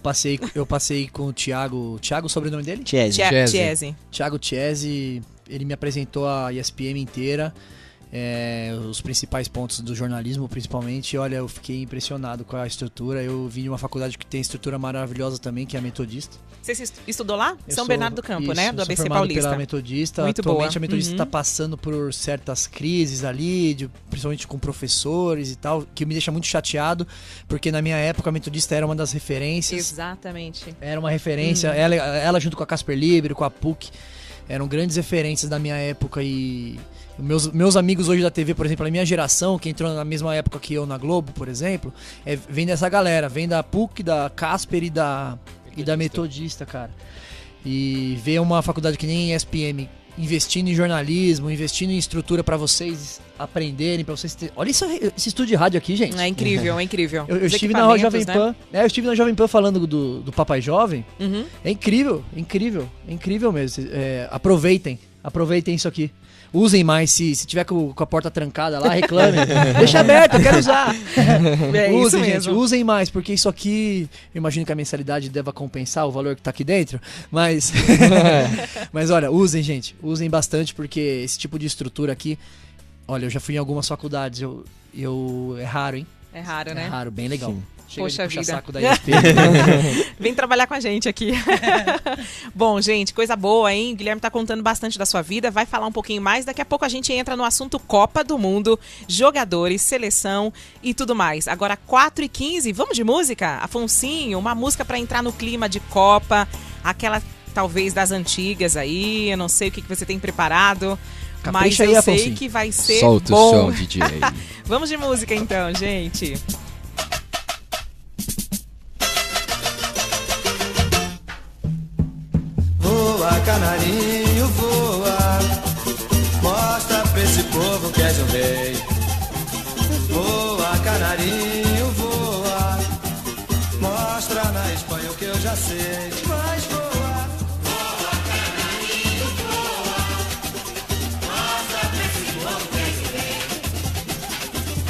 passei com o Thiago, o sobrenome dele? Chiesi. Thiago Chiesi, ele me apresentou a ESPM inteira, os principais pontos do jornalismo principalmente, e olha, eu fiquei impressionado com a estrutura. Eu vim de uma faculdade que tem estrutura maravilhosa também, que é a Metodista. Você estudou lá? São Bernardo do Campo, né? Do ABC Paulista. Pela Metodista. Muito Atualmente boa. A Metodista está passando por certas crises ali, principalmente com professores e tal, que me deixa muito chateado, porque na minha época a Metodista era uma das referências. Exatamente. Era uma referência, ela junto com a Casper Libero, com a PUC, eram grandes referências da minha época. E meus amigos hoje da TV, por exemplo, a minha geração, que entrou na mesma época que eu na Globo, por exemplo, vem dessa galera, vem da PUC, da Casper e da Metodista, cara. E ver uma faculdade que nem ESPM investindo em jornalismo, investindo em estrutura pra vocês aprenderem, pra vocês terem... Olha esse estúdio de rádio aqui, gente. É incrível, é incrível. Eu estive na Jovem Pan, né? Eu estive na Jovem Pan falando do Papai Jovem. Uhum. É incrível mesmo. Aproveitem isso aqui. Usem mais, se tiver com a porta trancada lá, reclame. Deixa aberto, eu quero usar. Usem, isso gente, mesmo. usem mais, porque isso aqui, eu imagino que a mensalidade deva compensar o valor que tá aqui dentro, mas mas olha, usem, gente, usem bastante, porque esse tipo de estrutura aqui, olha, eu já fui em algumas faculdades, é raro, hein? É raro, né? É raro, bem legal. Sim. Chega Poxa de puxar vida. saco da ISP. Vem trabalhar com a gente aqui. Bom, gente, coisa boa, hein? O Guilherme tá contando bastante da sua vida, vai falar um pouquinho mais. Daqui a pouco a gente entra no assunto Copa do Mundo, jogadores, seleção e tudo mais. Agora, 4h15, vamos de música? Afonsinho, uma música pra entrar no clima de Copa, aquela talvez das antigas aí, eu não sei o que você tem preparado. Capricha mas aí, eu sei Afonsinho. que vai ser Solta bom. o som, DJ. Vamos de música então, gente. Voa, canarinho, voa, mostra pra esse povo que és um rei. Voa, canarinho, voa, mostra na Espanha o que eu já sei. Mas voa, voa, canarinho, voa, mostra pra esse povo que és um rei.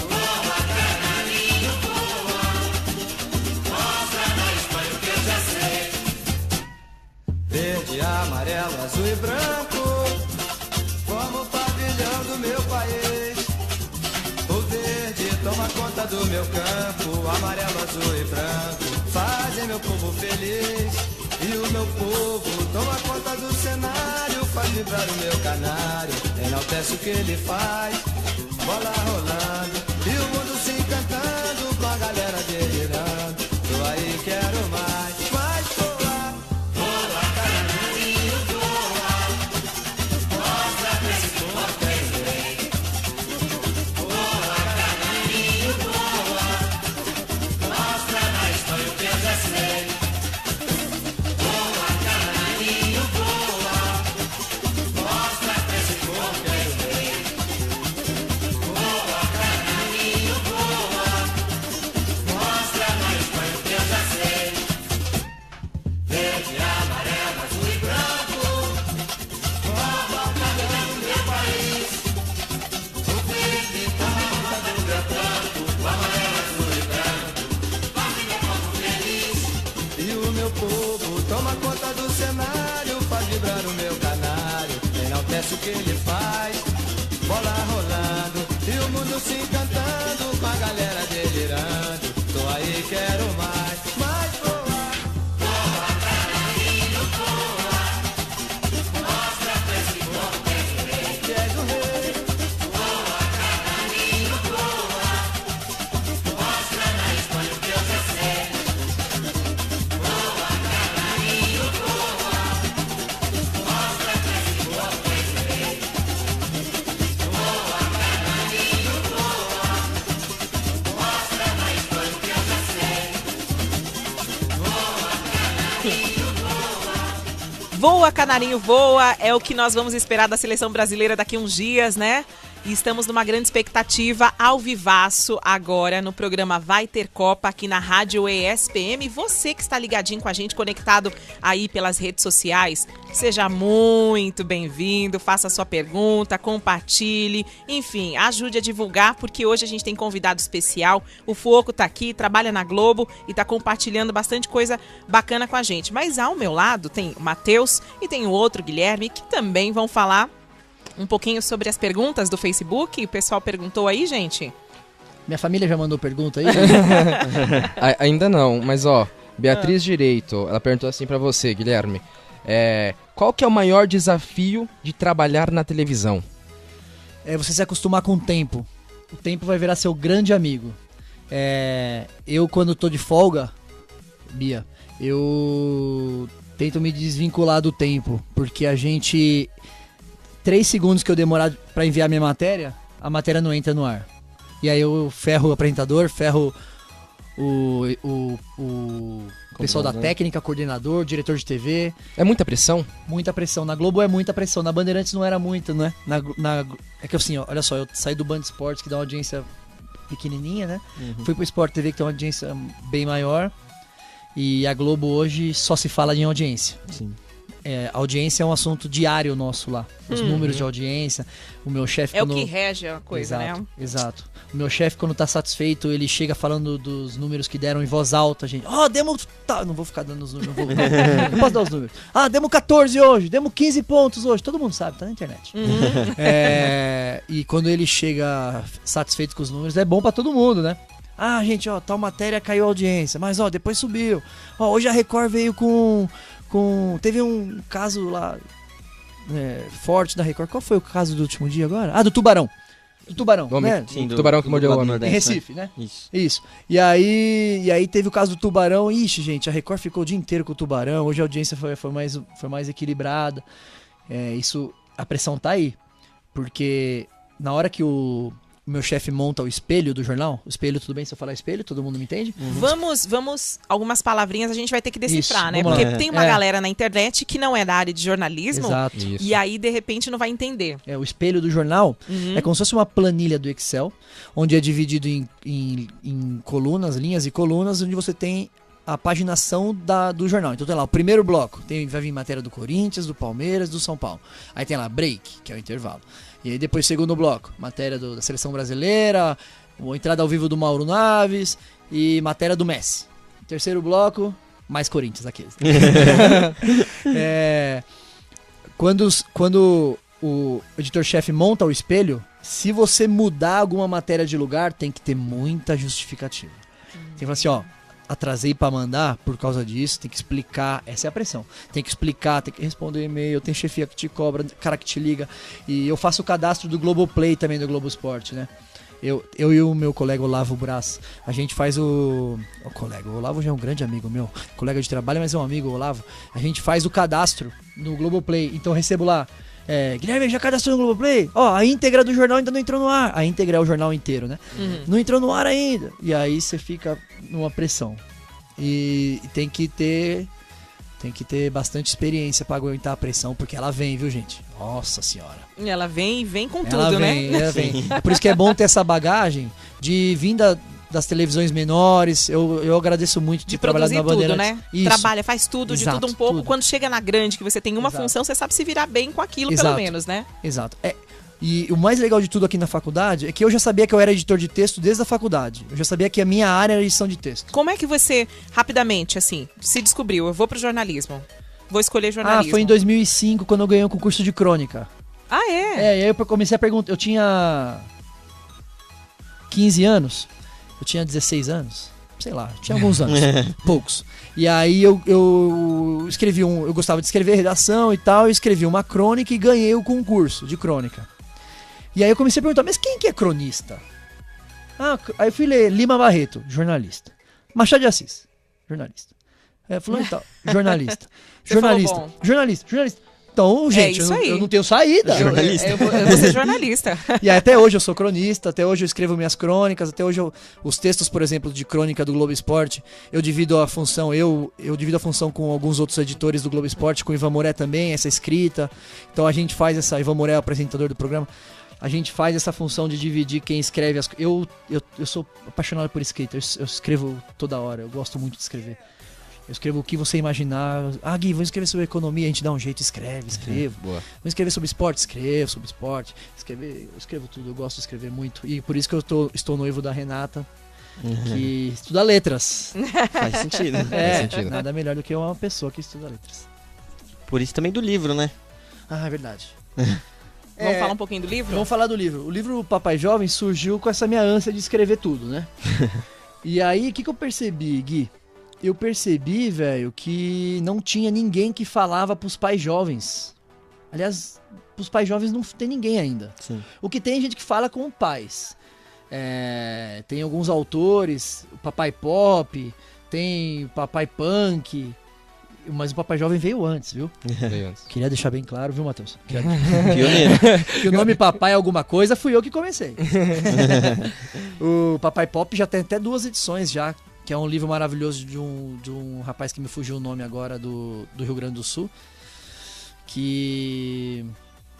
Voa, canarinho, voa, mostra na Espanha o que eu já sei. Verde, amarelo, azul e branco, como o pavilhão do meu país. O verde toma conta do meu campo, o amarelo, azul e branco fazem meu povo feliz. E o meu povo toma conta do cenário, faz vibrar o meu canário, enaltece o que ele faz. Bola rolando e o mundo se encantando, com a galera delirando. Tô aí, quero mais, mais voar. Voa, canarinho, voa, mostra pra esse povo que és um rei. Voa, canarinho, voa, mostra na Espanha o que eu já sei. Voa, canarinho, voa, mostra pra esse povo que és um rei. Voa, canarinho, voa, mostra na Espanha o que eu já sei. Verde, amarelo, azul e branco, como o pavilhão do meu país. O verde toma conta do meu campo, o amarelo, azul e branco fazem meu povo feliz. E o meu povo toma conta do cenário, faz vibrar o meu canário, enaltece o que ele faz. Bola rolando e o mundo se encantando, com a galera delirando. Tô aí, quero mais, mais voar. Voa, canarinho, voa, mostra pra esse povo que és um rei. Que és um rei. Voa, canarinho, voa, mostra na Espanha o que eu já sei. Voa, canarinho, voa, mostra pra esse povo que és um rei. Voa, canarinho, voa, mostra na Espanha o que eu já sei. Voa, canarinho, voa, é o que nós vamos esperar da seleção brasileira daqui a uns dias, né? E estamos numa grande expectativa, ao vivaço, agora no programa Vai Ter Copa, aqui na Rádio ESPM. Você que está ligadinho com a gente, conectado aí pelas redes sociais, seja muito bem-vindo, faça a sua pergunta, compartilhe, enfim, ajude a divulgar, porque hoje a gente tem convidado especial. O Fuoco tá aqui, trabalha na Globo e tá compartilhando bastante coisa bacana com a gente. Mas ao meu lado tem o Matheus e tem o outro Guilherme, que também vão falar um pouquinho sobre as perguntas do Facebook. O pessoal perguntou aí, gente? Minha família já mandou pergunta aí? Ainda não, mas ó, Beatriz Direito, ela perguntou assim pra você, Guilherme. Qual que é o maior desafio de trabalhar na televisão? É você se acostumar com o tempo. O tempo vai virar seu grande amigo. Eu, quando tô de folga, Bia, eu tento me desvincular do tempo, porque a gente... 3 segundos que eu demorar pra enviar minha matéria, a matéria não entra no ar. E aí eu ferro o apresentador, ferro o pessoal da técnica, coordenador, diretor de TV. É muita pressão? Muita pressão. Na Globo é muita pressão. Na Bandeirantes não era muito, né? É que assim, ó, olha só, eu saí do Band Esportes, que dá uma audiência pequenininha, né? Fui pro Sport TV, que tem uma audiência bem maior. E a Globo hoje só se fala em audiência. Sim. A audiência é um assunto diário nosso lá. Os números de audiência. O meu chefe... É o que rege a coisa, exato, né? Exato. O meu chefe, quando tá satisfeito, ele chega falando dos números que deram em voz alta, gente. Demos... Tá, não vou ficar dando os números. Não posso dar os números. Demos 14 hoje, demos 15 pontos hoje. Todo mundo sabe, tá na internet. E quando ele chega satisfeito com os números, é bom pra todo mundo, né? Gente, tal matéria caiu a audiência, mas depois subiu. Hoje a Record veio com... Teve um caso lá forte da Record. Qual foi o caso do último dia agora? Do Tubarão. Do Tubarão, né? Sim, do Tubarão que mordeu o homem. Em Recife, né? Isso. E aí teve o caso do Tubarão. Ixi, gente, a Record ficou o dia inteiro com o Tubarão. Hoje a audiência foi mais equilibrada. A pressão tá aí. Porque na hora que o meu chefe monta o espelho do jornal. O espelho, tudo bem se eu falar espelho? Todo mundo me entende? Vamos, algumas palavrinhas a gente vai ter que decifrar, Isso, né? vamos Porque lá. tem uma galera na internet que não é da área de jornalismo. Exato. E aí, de repente, não vai entender. O espelho do jornal é como se fosse uma planilha do Excel, onde é dividido em colunas, linhas e colunas, onde você tem a paginação do jornal. Então tem lá o primeiro bloco, vai vir matéria do Corinthians, do Palmeiras, do São Paulo. Aí tem lá break, que é o intervalo. E aí depois segundo bloco, matéria da Seleção Brasileira, a entrada ao vivo do Mauro Naves e matéria do Messi. Terceiro bloco, mais Corinthians, aqueles. Quando o editor-chefe monta o espelho, se você mudar alguma matéria de lugar, tem que ter muita justificativa. Tem que falar assim, atrasei pra mandar por causa disso, tem que explicar, essa é a pressão. Tem que explicar, tem que responder e-mail, tem chefia que te cobra, cara que te liga. E eu faço o cadastro do Globoplay também, do Globo Esporte, né? Eu e o meu colega Olavo Brás, a gente faz o Olavo já é um grande amigo meu, colega de trabalho, mas é um amigo, o Olavo. A gente faz o cadastro no Globoplay, então eu recebo lá, Guilherme, já cadastrou no Globoplay? A íntegra do jornal ainda não entrou no ar. A íntegra é o jornal inteiro, né? Não entrou no ar ainda. E aí você fica numa pressão. E tem que ter bastante experiência pra aguentar a pressão, porque ela vem, viu, gente? Nossa senhora. Ela vem com Ela tudo, vem, né? Ela vem. É por isso que é bom ter essa bagagem de vinda das televisões menores. Eu agradeço muito de trabalhar na Bandeirantes. Tudo, né? Isso. Trabalha, faz tudo, Exato, de tudo um pouco. tudo. Quando chega na grande, que você tem uma função, você sabe se virar bem com aquilo, Exato. pelo menos, né? Exato. E o mais legal de tudo aqui na faculdade é que eu já sabia que eu era editor de texto desde a faculdade. Eu já sabia que a minha área era edição de texto. Como é que você, rapidamente, assim, se descobriu? Eu vou pro jornalismo. Vou escolher jornalismo. Foi em 2005, quando eu ganhei um concurso de crônica. É? E aí eu comecei a perguntar. Eu tinha 15 anos. Eu tinha 16 anos. Sei lá, tinha alguns anos. Poucos. E aí eu escrevi eu gostava de escrever redação e tal. Eu escrevi uma crônica e ganhei o concurso de crônica. E aí eu comecei a perguntar, mas quem que é cronista? Aí eu fui ler Lima Barreto, jornalista. Machado de Assis, jornalista. Fulano e tal, jornalista. Jornalista. Então, gente, eu não tenho saída. Eu vou ser jornalista. E aí, até hoje eu sou cronista, até hoje eu escrevo minhas crônicas, até hoje os textos, por exemplo, de crônica do Globo Esporte, eu divido a função, eu divido a função com alguns outros editores do Globo Esporte, com o Ivan Moré também, essa escrita. Então a gente faz Ivan Moré é o apresentador do programa, a gente faz essa função de dividir quem escreve as coisas. Eu sou apaixonado por escrita, eu escrevo toda hora, eu gosto muito de escrever. Eu escrevo o que você imaginar. Gui, vou escrever sobre economia, a gente dá um jeito, escrevo. Boa. Vou escrever sobre esporte, escrevo sobre esporte. Eu escrevo tudo, eu gosto de escrever muito. E por isso que eu estou noivo da Renata, que estuda letras. Faz sentido. Faz sentido. Nada melhor do que uma pessoa que estuda letras. Por isso também do livro, né? É verdade. Vamos falar um pouquinho do livro? Vamos falar do livro. O livro Papai Jovem surgiu com essa minha ânsia de escrever tudo, né? E aí, o que eu percebi, Gui? Eu percebi, velho, que não tinha ninguém que falava pros pais jovens. Aliás, pros pais jovens não tem ninguém ainda. Sim. O que tem é gente que fala com pais. Tem alguns autores, o Papai Pop, tem o Papai Punk, mas o Papai Jovem veio antes, viu? Veio antes. Queria deixar bem claro, viu, Matheus? Pioneiro. Que o nome Papai alguma coisa fui eu que comecei. O Papai Pop já tem até 2 edições já. que é um livro maravilhoso de um rapaz que me fugiu o nome agora, do Rio Grande do Sul. E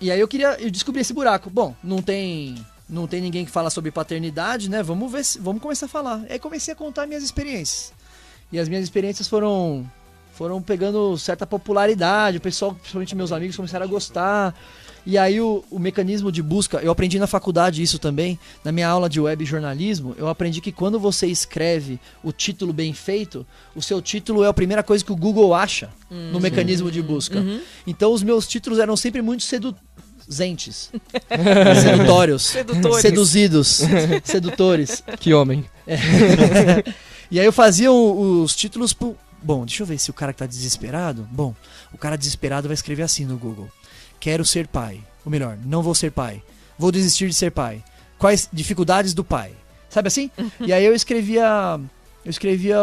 aí eu descobri esse buraco. Bom, não tem ninguém que fala sobre paternidade, né? Vamos começar a falar. Aí comecei a contar minhas experiências. E as minhas experiências foram pegando certa popularidade, o pessoal, principalmente meus amigos, começaram a gostar. E aí o mecanismo de busca, eu aprendi na faculdade isso também, na minha aula de web jornalismo, eu aprendi que quando você escreve o título bem feito, o seu título é a primeira coisa que o Google acha no mecanismo de busca. Então os meus títulos eram sempre muito seduzentes, sedutórios, seduzidos, sedutores. Que homem. E aí eu fazia os títulos... Bom, deixa eu ver se o cara que tá desesperado... Bom, o cara desesperado vai escrever assim no Google. Quero ser pai. Ou melhor, não vou ser pai. Vou desistir de ser pai. Quais dificuldades do pai? Sabe assim? E aí eu escrevia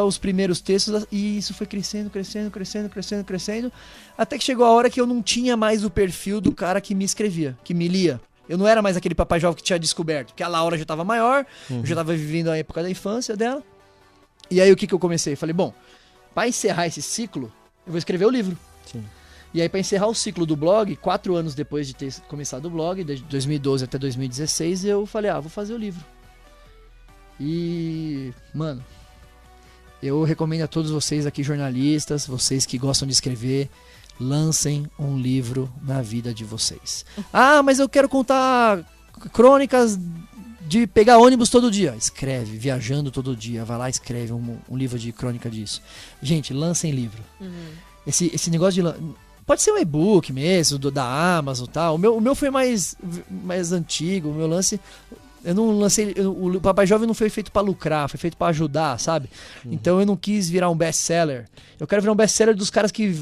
os primeiros textos e isso foi crescendo, até que chegou a hora que eu não tinha mais o perfil do cara que me escrevia, que me lia. Eu não era mais aquele papai jovem que tinha descoberto, porque a Laura já estava maior, eu já estava vivendo a época da infância dela. E aí o que eu comecei? Falei, bom, para encerrar esse ciclo, eu vou escrever o livro. Sim. E aí para encerrar o ciclo do blog, 4 anos depois de ter começado o blog, de 2012 até 2016, eu falei, vou fazer o livro. E, mano, eu recomendo a todos vocês aqui, jornalistas, vocês que gostam de escrever, lancem um livro na vida de vocês. Mas eu quero contar crônicas de pegar ônibus todo dia. Escreve, viajando todo dia, vai lá e escreve um livro de crônica disso. Gente, lancem livro. Esse negócio de... Pode ser um e-book mesmo, da Amazon e tal. O meu foi mais antigo, o meu lance... Eu não lancei... O Papai Jovem não foi feito pra lucrar, foi feito pra ajudar, sabe? Então eu não quis virar um best-seller. Eu quero virar um best-seller dos caras que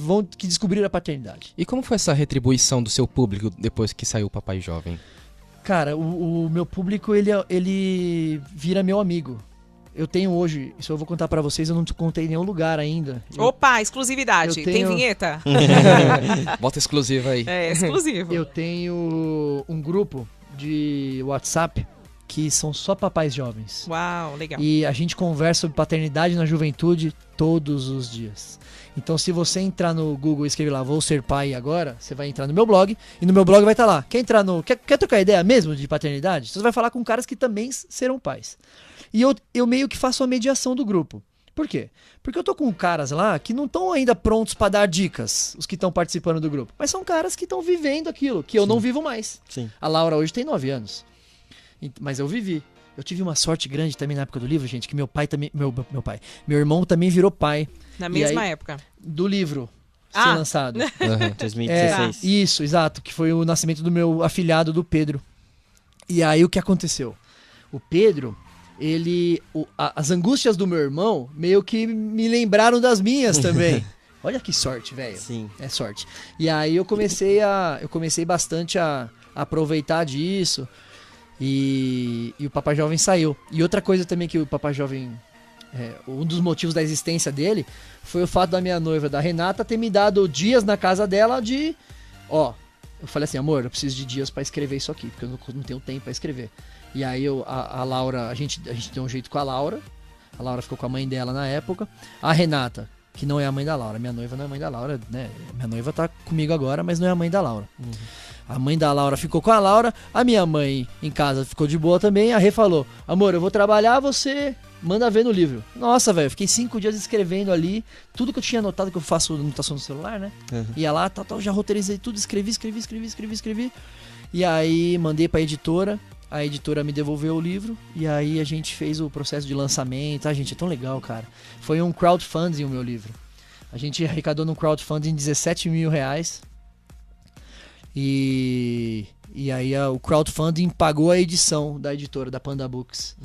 descobriram a paternidade. E como foi essa retribuição do seu público depois que saiu o Papai Jovem? Cara, o meu público, ele vira meu amigo. Eu tenho hoje, isso eu vou contar pra vocês, eu não te contei em nenhum lugar ainda. Opa, exclusividade. Tem vinheta? Bota exclusiva aí. É, exclusivo. Eu tenho um grupo de WhatsApp que são só papais jovens. Uau, legal. E a gente conversa sobre paternidade na juventude todos os dias. Então se você entrar no Google e escrever lá, vou ser pai agora, você vai entrar no meu blog, e no meu blog vai estar lá. Quer trocar ideia mesmo de paternidade? Você vai falar com caras que também serão pais. E eu meio que faço a mediação do grupo. Por quê? Porque eu tô com caras lá que não estão ainda prontos para dar dicas, os que estão participando do grupo. Mas são caras que estão vivendo aquilo, que eu não vivo mais. Sim. A Laura hoje tem 9 anos. Mas eu vivi. Eu tive uma sorte grande também na época do livro, gente, que meu pai também... Meu irmão também virou pai. Na mesma época? Do livro ser lançado. 2016. Isso, exato. Que foi o nascimento do meu afilhado, do Pedro. E aí o que aconteceu? O Pedro... as angústias do meu irmão meio que me lembraram das minhas também. Olha que sorte, velho. Sim. É sorte. E aí eu comecei bastante a aproveitar disso. E o Papai Jovem saiu. E outra coisa também que o Papai Jovem... um dos motivos da existência dele foi o fato da minha noiva, da Renata, ter me dado dias na casa dela de... eu falei assim, amor, eu preciso de dias pra escrever isso aqui, porque eu não tenho tempo pra escrever. E aí a Laura, a gente deu um jeito com a Laura ficou com a mãe dela na época. A Renata, que não é a mãe da Laura, minha noiva não é a mãe da Laura, né? Minha noiva tá comigo agora, mas não é a mãe da Laura. A mãe da Laura ficou com a Laura, a minha mãe em casa ficou de boa também. A Rê falou, amor, eu vou trabalhar, você manda ver no livro. Nossa, velho, fiquei 5 dias escrevendo ali, tudo que eu tinha anotado, que eu faço anotação no celular, né? Ia lá, já roteirizei tudo, escrevi. E aí mandei pra editora. A editora me devolveu o livro e aí a gente fez o processo de lançamento. Gente, é tão legal, cara. Foi um crowdfunding o meu livro. A gente arrecadou no crowdfunding R$17 mil. E aí o crowdfunding pagou a edição da editora, da Panda Books.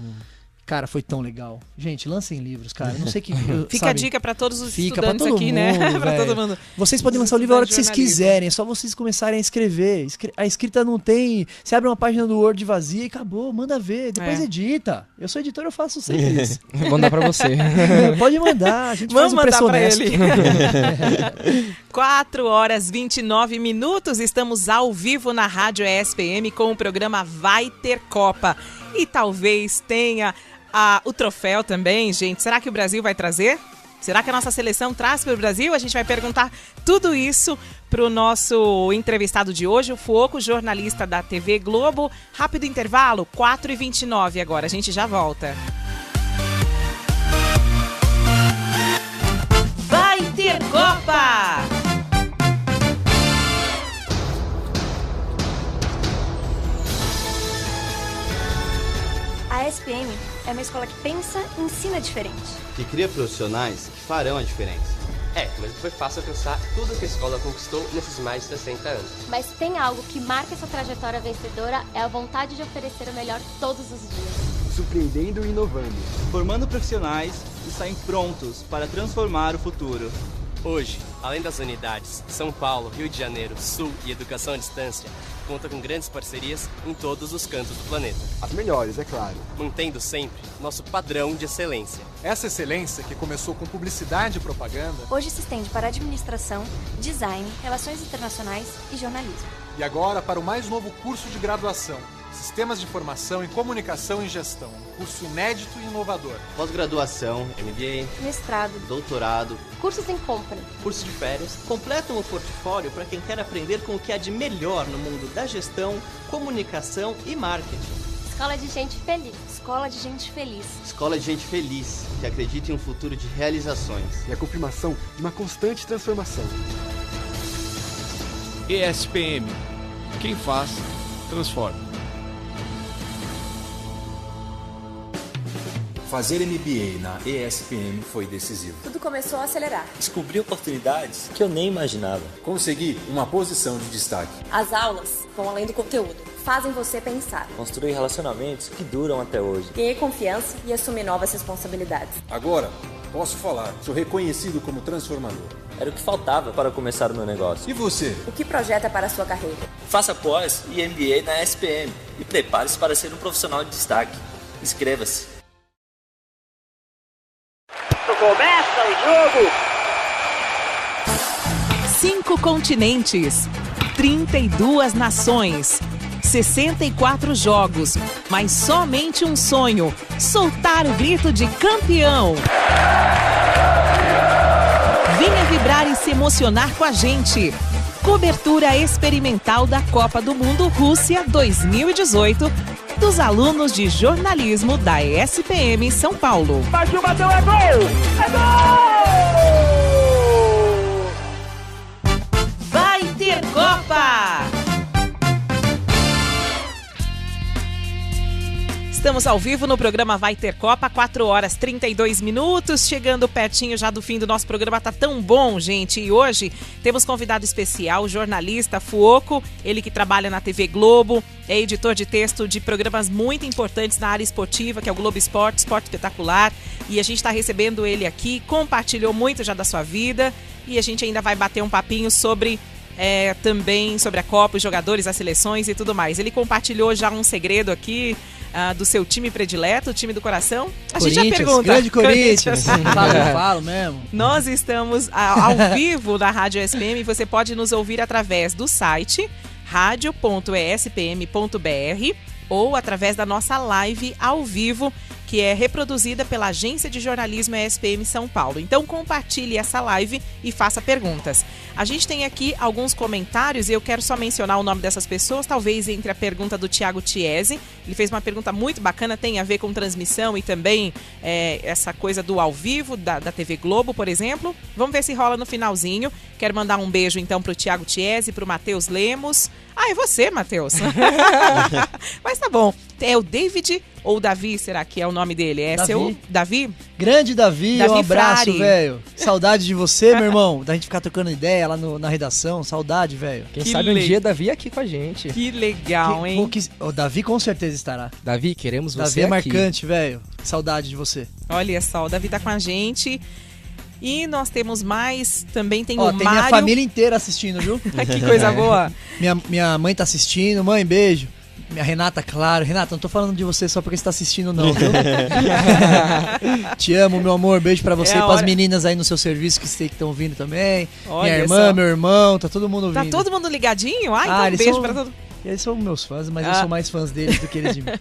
Cara, foi tão legal. Gente, lancem livros, cara. Eu não sei que... Fica a dica pra todos os estudantes pra todo aqui, mundo, né? Pra todo mundo. Vocês podem lançar o livro a hora que vocês quiserem. É só vocês começarem a escrever. A escrita não tem... Você abre uma página do Word vazia e acabou. Manda ver. Depois edita. Eu sou editor, eu faço sempre isso. Vou mandar pra você. Pode mandar. A gente Vamos faz um preço mandar pra honesto. ele. 4h29. Estamos ao vivo na Rádio ESPM com o programa Vai Ter Copa. E talvez tenha o troféu também, gente. Será que o Brasil vai trazer? Será que a nossa seleção traz para o Brasil? A gente vai perguntar tudo isso para o nosso entrevistado de hoje, o Fuoco, jornalista da TV Globo. Rápido intervalo, 4h29 agora. A gente já volta. Vai ter Copa! A SPM é uma escola que pensa e ensina diferente. Que cria profissionais que farão a diferença. Mas não foi fácil alcançar tudo que a escola conquistou nesses mais de 60 anos. Mas tem algo que marca essa trajetória vencedora, é a vontade de oferecer o melhor todos os dias. Surpreendendo e inovando. Formando profissionais e saem prontos para transformar o futuro. Hoje, além das unidades São Paulo, Rio de Janeiro, Sul e Educação à Distância, conta com grandes parcerias em todos os cantos do planeta. As melhores, é claro. Mantendo sempre nosso padrão de excelência. Essa excelência, que começou com publicidade e propaganda, hoje se estende para administração, design, relações internacionais e jornalismo. E agora para o mais novo curso de graduação, Sistemas de Informação em Comunicação e Gestão. Curso inédito e inovador. Pós-graduação, MBA, mestrado, doutorado, cursos em company, curso de férias, completam o portfólio para quem quer aprender com o que há de melhor no mundo da gestão, comunicação e marketing. Escola de gente feliz. Escola de gente feliz. Escola de gente feliz, que acredita em um futuro de realizações. E a confirmação de uma constante transformação. ESPM. Quem faz, transforma. Fazer MBA na ESPM foi decisivo. Tudo começou a acelerar. Descobri oportunidades que eu nem imaginava. Consegui uma posição de destaque. As aulas vão além do conteúdo, fazem você pensar. Construir relacionamentos que duram até hoje. Ganhei confiança e assumi novas responsabilidades. Agora, posso falar, sou reconhecido como transformador. Era o que faltava para começar o meu negócio. E você? O que projeta para a sua carreira? Faça pós e MBA na ESPM e prepare-se para ser um profissional de destaque. Inscreva-se. Começa o jogo! 5 continentes, 32 nações, 64 jogos, mas somente um sonho: soltar o grito de campeão. Venha vibrar e se emocionar com a gente. Cobertura experimental da Copa do Mundo Rússia 2018 dos alunos de jornalismo da ESPM São Paulo. Partiu, bateu, é gol! É gol! Vai ter Copa! Estamos ao vivo no programa Vai Ter Copa, 4h32, chegando pertinho já do fim do nosso programa. Tá tão bom, gente. E hoje temos convidado especial, o jornalista Fuoco, ele que trabalha na TV Globo, é editor de texto de programas muito importantes na área esportiva, que é o Globo Esporte, Esporte Espetacular. E a gente está recebendo ele aqui, compartilhou muito já da sua vida e a gente ainda vai bater um papinho sobre... também sobre a Copa, os jogadores, as seleções e tudo mais. Ele compartilhou já um segredo aqui do seu time predileto, o time do coração. A gente já pergunta. Grande Corinthians. Falo mesmo. Nós estamos ao vivo na Rádio ESPM. Você pode nos ouvir através do site radio.espm.br ou através da nossa live ao vivo, que é reproduzida pela Agência de Jornalismo ESPM São Paulo. Então compartilhe essa live e faça perguntas. A gente tem aqui alguns comentários e eu quero só mencionar o nome dessas pessoas, talvez entre a pergunta do Thiago Tiesi. Ele fez uma pergunta muito bacana, tem a ver com transmissão e também essa coisa do ao vivo da TV Globo, por exemplo. Vamos ver se rola no finalzinho. Quero mandar um beijo então pro Thiago Tiesi, pro Matheus Lemos. Ah, é você, Matheus. Mas tá bom. É o David ou Davi, será que é o nome dele? É Davi. seu Davi? Grande Davi, um abraço, Frari. velho. Saudade de você, meu irmão. Da gente ficar trocando ideia lá na redação. Saudade, velho. Quem sabe um dia Davi aqui com a gente. Que legal, hein? O Davi com certeza estará. Davi, queremos você Davi é aqui. marcante, velho. Saudade de você. Olha só, o Davi tá com a gente. E nós temos mais, também tem o tem Mário. minha família inteira assistindo, viu? Que coisa boa. Minha mãe tá assistindo. Mãe, beijo. Minha Renata, claro. Renata, não tô falando de você só porque você tá assistindo, não, viu? Te amo, meu amor. Beijo pra você e pras meninas aí no seu serviço que estão ouvindo também. Olha minha irmã, só. meu irmão, tá todo mundo ouvindo. Tá todo mundo ligadinho? Então um beijo pra todo mundo. E eles são meus fãs, mas eu sou mais fãs deles do que eles de mim.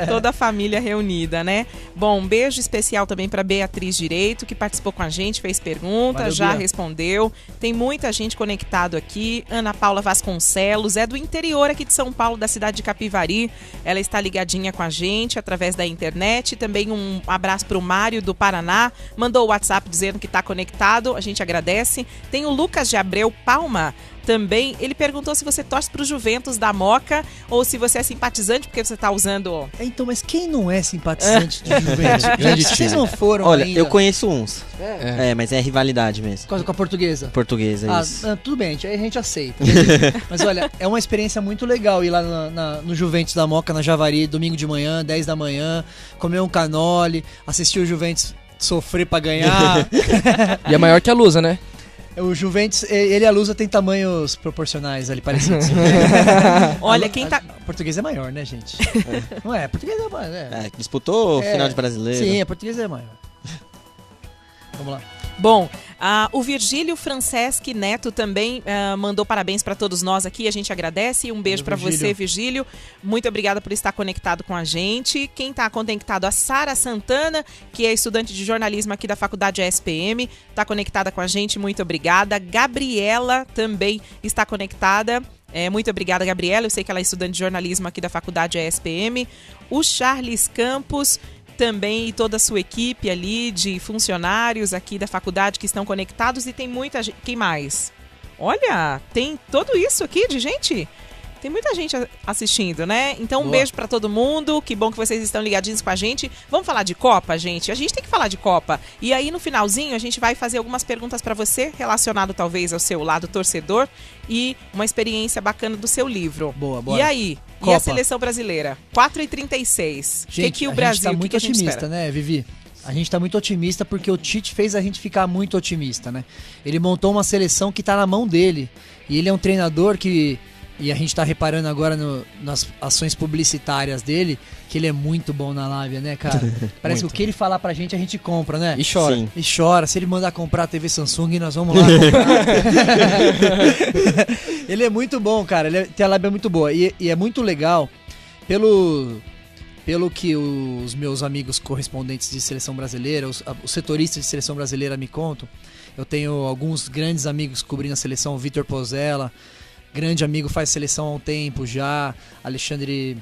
Toda a família reunida, né? Bom, um beijo especial também para Beatriz Direito, que participou com a gente, fez pergunta, Valeu, já Bia. respondeu. Tem muita gente conectado aqui. Ana Paula Vasconcelos, é do interior aqui de São Paulo, da cidade de Capivari. Ela está ligadinha com a gente através da internet. Também um abraço para o Mário do Paraná. Mandou o WhatsApp dizendo que está conectado. A gente agradece. Tem o Lucas de Abreu Palma também. Ele perguntou se você torce pro Juventus da Moca ou se você é simpatizante porque você tá usando... Então, mas quem não é simpatizante de Juventus? Gente, vocês não foram Olha, ainda. eu conheço uns. É? Mas é rivalidade mesmo. Com a portuguesa? Portuguesa, isso. Tudo bem, aí a gente aceita. Mas olha, é uma experiência muito legal ir lá no Juventus da Moca, na Javari, domingo de manhã, 10 da manhã, comer um canole, assistir o Juventus sofrer pra ganhar. E é maior que a Lusa, né? O Juventus, ele e a Lusa tem tamanhos proporcionais ali, parecidos. Olha, quem tá... A portuguesa é maior, né, gente? Não é? A portuguesa é maior, né? Disputou o final de brasileiro. Sim, a portuguesa é maior. Vamos lá. Bom, o Virgílio Franceschi Neto também mandou parabéns para todos nós aqui, a gente agradece. Um beijo para você, Virgílio. Muito obrigada por estar conectado com a gente. Quem está conectado, a Sara Santana, que é estudante de jornalismo aqui da Faculdade ESPM, está conectada com a gente, muito obrigada. Gabriela também está conectada. Muito obrigada, Gabriela. Eu sei que ela é estudante de jornalismo aqui da Faculdade ESPM. O Charles Campos também e toda a sua equipe ali de funcionários aqui da faculdade que estão conectados, e tem muita gente. Quem mais? Olha, tem tudo isso aqui de gente. Tem muita gente assistindo, né? Então, um beijo pra todo mundo. Que bom que vocês estão ligadinhos com a gente. Vamos falar de Copa, gente? A gente tem que falar de Copa. E aí, no finalzinho, a gente vai fazer algumas perguntas pra você, relacionado talvez ao seu lado torcedor e uma experiência bacana do seu livro. Boa, bora. E aí? Copa. E a seleção brasileira? 4h36. Gente, que o Brasil, a gente tá muito otimista, espera? né, Vivi? A gente tá muito otimista porque o Tite fez a gente ficar muito otimista, né? Ele montou uma seleção que tá na mão dele. E ele é um treinador que... E a gente tá reparando agora nas ações publicitárias dele, que ele é muito bom na lábia, né, cara? Parece que o que ele falar pra gente, a gente compra, né? E chora. Sim. E chora. Se ele mandar comprar a TV Samsung, nós vamos lá comprar. Ele é muito bom, cara. Ele tem a lábia muito boa. E é muito legal, pelo que os meus amigos correspondentes de seleção brasileira, os setoristas de seleção brasileira me contam. Eu tenho alguns grandes amigos cobrindo a seleção, o Vitor Pozella, grande amigo, faz seleção há um tempo já. Alexandre...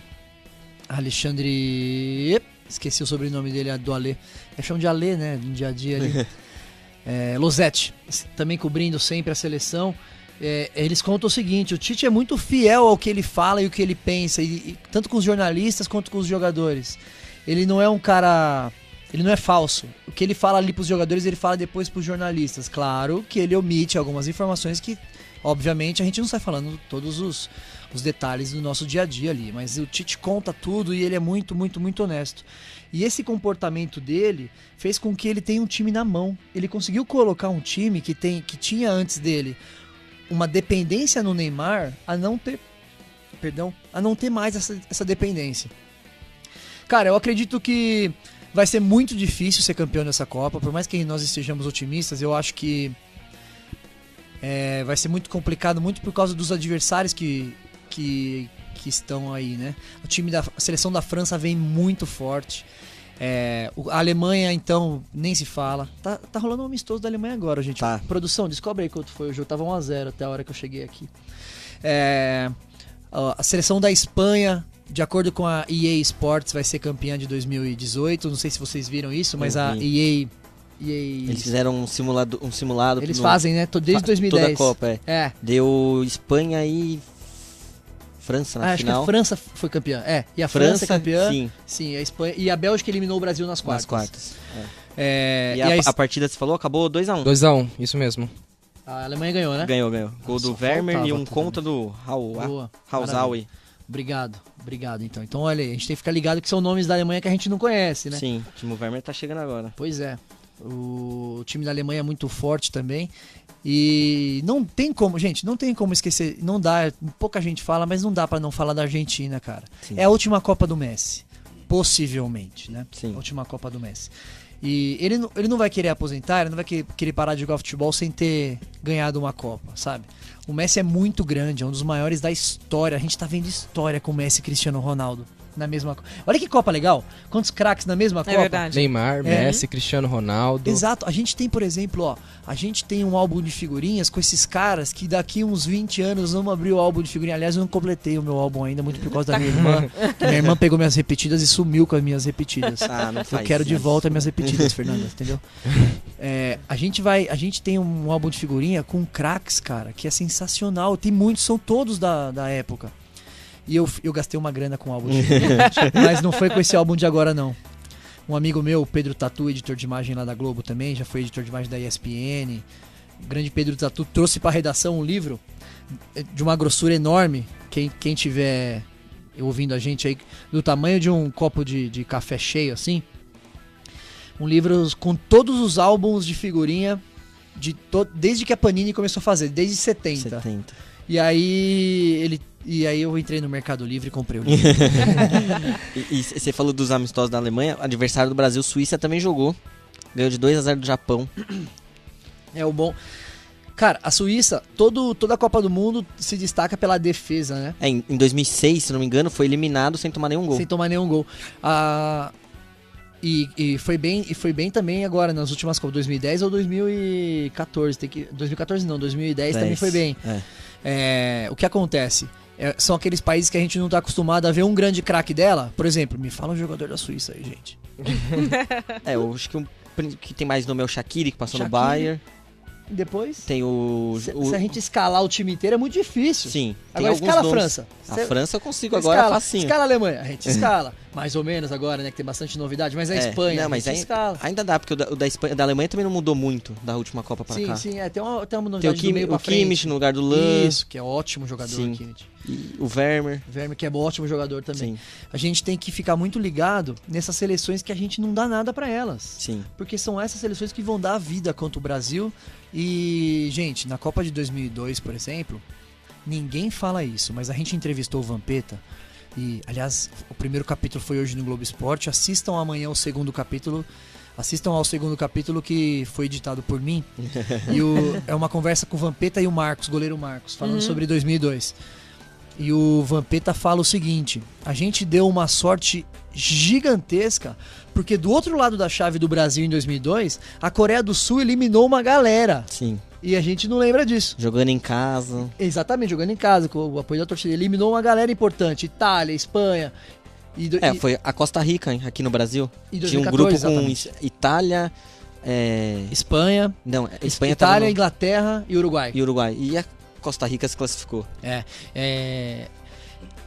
Esqueci o sobrenome dele, do Alê. Eu chamo de Alê, né? No dia a dia ali. Losetti, também cobrindo sempre a seleção. Eles contam o seguinte: o Tite é muito fiel ao que ele fala e o que ele pensa, tanto com os jornalistas quanto com os jogadores. Ele não é um cara... Ele não é falso. O que ele fala ali pros jogadores, ele fala depois pros jornalistas. Claro que ele omite algumas informações que... Obviamente a gente não sai falando todos os detalhes do nosso dia a dia ali, mas o Tite conta tudo e ele é muito, muito, muito honesto. E esse comportamento dele fez com que ele tenha um time na mão. Ele conseguiu colocar um time que tinha antes dele uma dependência no Neymar a não ter mais essa dependência. Cara, eu acredito que vai ser muito difícil ser campeão dessa Copa, por mais que nós estejamos otimistas. Eu acho que vai ser muito complicado, muito por causa dos adversários que estão aí, né? A seleção da França vem muito forte. A Alemanha, então, nem se fala. Tá rolando um amistoso da Alemanha agora, gente. Tá. Produção, descobre aí quanto foi o jogo. Tava 1-0 até a hora que eu cheguei aqui. A seleção da Espanha, de acordo com a EA Sports, vai ser campeã de 2018. Não sei se vocês viram isso, mas a EA... Eles fizeram um simulado. Eles fazem, né? Desde 2010. Toda a Copa, Deu Espanha e França na final. Acho que a França foi campeã. E a França é campeã. Sim, a Espanha. E a Bélgica eliminou o Brasil nas quartas. E a partida, você falou, acabou 2-1. 2-1, isso mesmo. A Alemanha ganhou, né? Ganhou. Gol do Vermeer e um contra do Hausawi. Obrigado, então. Então, olha aí, a gente tem que ficar ligado que são nomes da Alemanha que a gente não conhece, né? Sim, o Timo Werner tá chegando agora. Pois é. O time da Alemanha é muito forte também. E não tem como, gente, não tem como esquecer. Não dá, pouca gente fala, mas não dá pra não falar da Argentina, cara. Sim. É a última Copa do Messi. Possivelmente, né? Sim. A última Copa do Messi. E ele não vai querer aposentar, ele não vai querer parar de jogar futebol sem ter ganhado uma Copa, sabe? O Messi é muito grande, é um dos maiores da história. A gente tá vendo história com o Messi e Cristiano Ronaldo na mesma Copa. Olha que Copa legal, quantos craques na mesma Copa. Verdade. Neymar, Messi, Cristiano Ronaldo. Exato, a gente tem, por exemplo, a gente tem um álbum de figurinhas com esses caras que daqui uns 20 anos vamos abrir o álbum de figurinha. Aliás, eu não completei o meu álbum ainda, muito por causa da minha irmã. Minha irmã pegou minhas repetidas e sumiu com as minhas repetidas. Não faz eu quero isso. de volta minhas repetidas, Fernanda, entendeu? A gente tem um álbum de figurinha com craques, cara, que é sensacional. Tem muitos, são todos da época. E eu gastei uma grana com o álbum de figurinha, mas não foi com esse álbum de agora, não. Um amigo meu, Pedro Tatu, editor de imagem lá da Globo também, já foi editor de imagem da ESPN. O grande Pedro Tatu trouxe para a redação um livro de uma grossura enorme. Quem tiver ouvindo a gente aí, do tamanho de um copo de café cheio, assim. Um livro com todos os álbuns de figurinha desde que a Panini começou a fazer, desde 70. E aí eu entrei no Mercado Livre e comprei o livro. E você falou dos amistosos da Alemanha, adversário do Brasil, Suíça também jogou. Ganhou de 2-0 do Japão. É o bom. Cara, a Suíça, toda a Copa do Mundo se destaca pela defesa, né? Em 2006, se não me engano, foi eliminado sem tomar nenhum gol. Sem tomar nenhum gol. E foi bem também agora, nas últimas Copas, 2010 ou 2014. 2014 não, 2010 também foi bem. O que acontece? São aqueles países que a gente não tá acostumado a ver um grande craque dela. Por exemplo, me fala um jogador da Suíça aí, gente. Eu acho que que tem mais nome é o Shaqiri, que passou no Bayern. E depois? Tem Se a gente escalar o time inteiro é muito difícil. Sim. Agora escala a França. A França eu consigo agora facinho. Escala a Alemanha, a gente escala. Mais ou menos agora, né, que tem bastante novidade. Mas a Espanha, não, mas a gente escala. Ainda dá, porque o da Alemanha também não mudou muito da última Copa pra cá. Sim, tem uma novidade tem do meio pra frente. O Kimmich no lugar do Lan. Isso, que é ótimo jogador. Sim. O Kimmich. E o Vermeer. Que é ótimo jogador também. Sim. A gente tem que ficar muito ligado nessas seleções que a gente não dá nada pra elas. Sim. Porque são essas seleções que vão dar a vida contra o Brasil. E, gente, na Copa de 2002, por exemplo, ninguém fala isso, mas a gente entrevistou o Vampeta. E, aliás, o primeiro capítulo foi hoje no Globo Esporte. Assistam amanhã o segundo capítulo. Assistam ao segundo capítulo que foi editado por mim. É uma conversa com o Vampeta e o Marcos, goleiro Marcos, falando sobre 2002. E o Vampeta fala o seguinte: a gente deu uma sorte gigantesca, porque do outro lado da chave do Brasil em 2002, a Coreia do Sul eliminou uma galera. Sim. E a gente não lembra disso. Jogando em casa. Exatamente, jogando em casa, com o apoio da torcida. Eliminou uma galera importante, Itália, Espanha. Foi a Costa Rica aqui no Brasil. Tinha um grupo exatamente. Com Itália, Espanha. Não, Espanha Itália, Inglaterra e Uruguai. E a Costa Rica se classificou.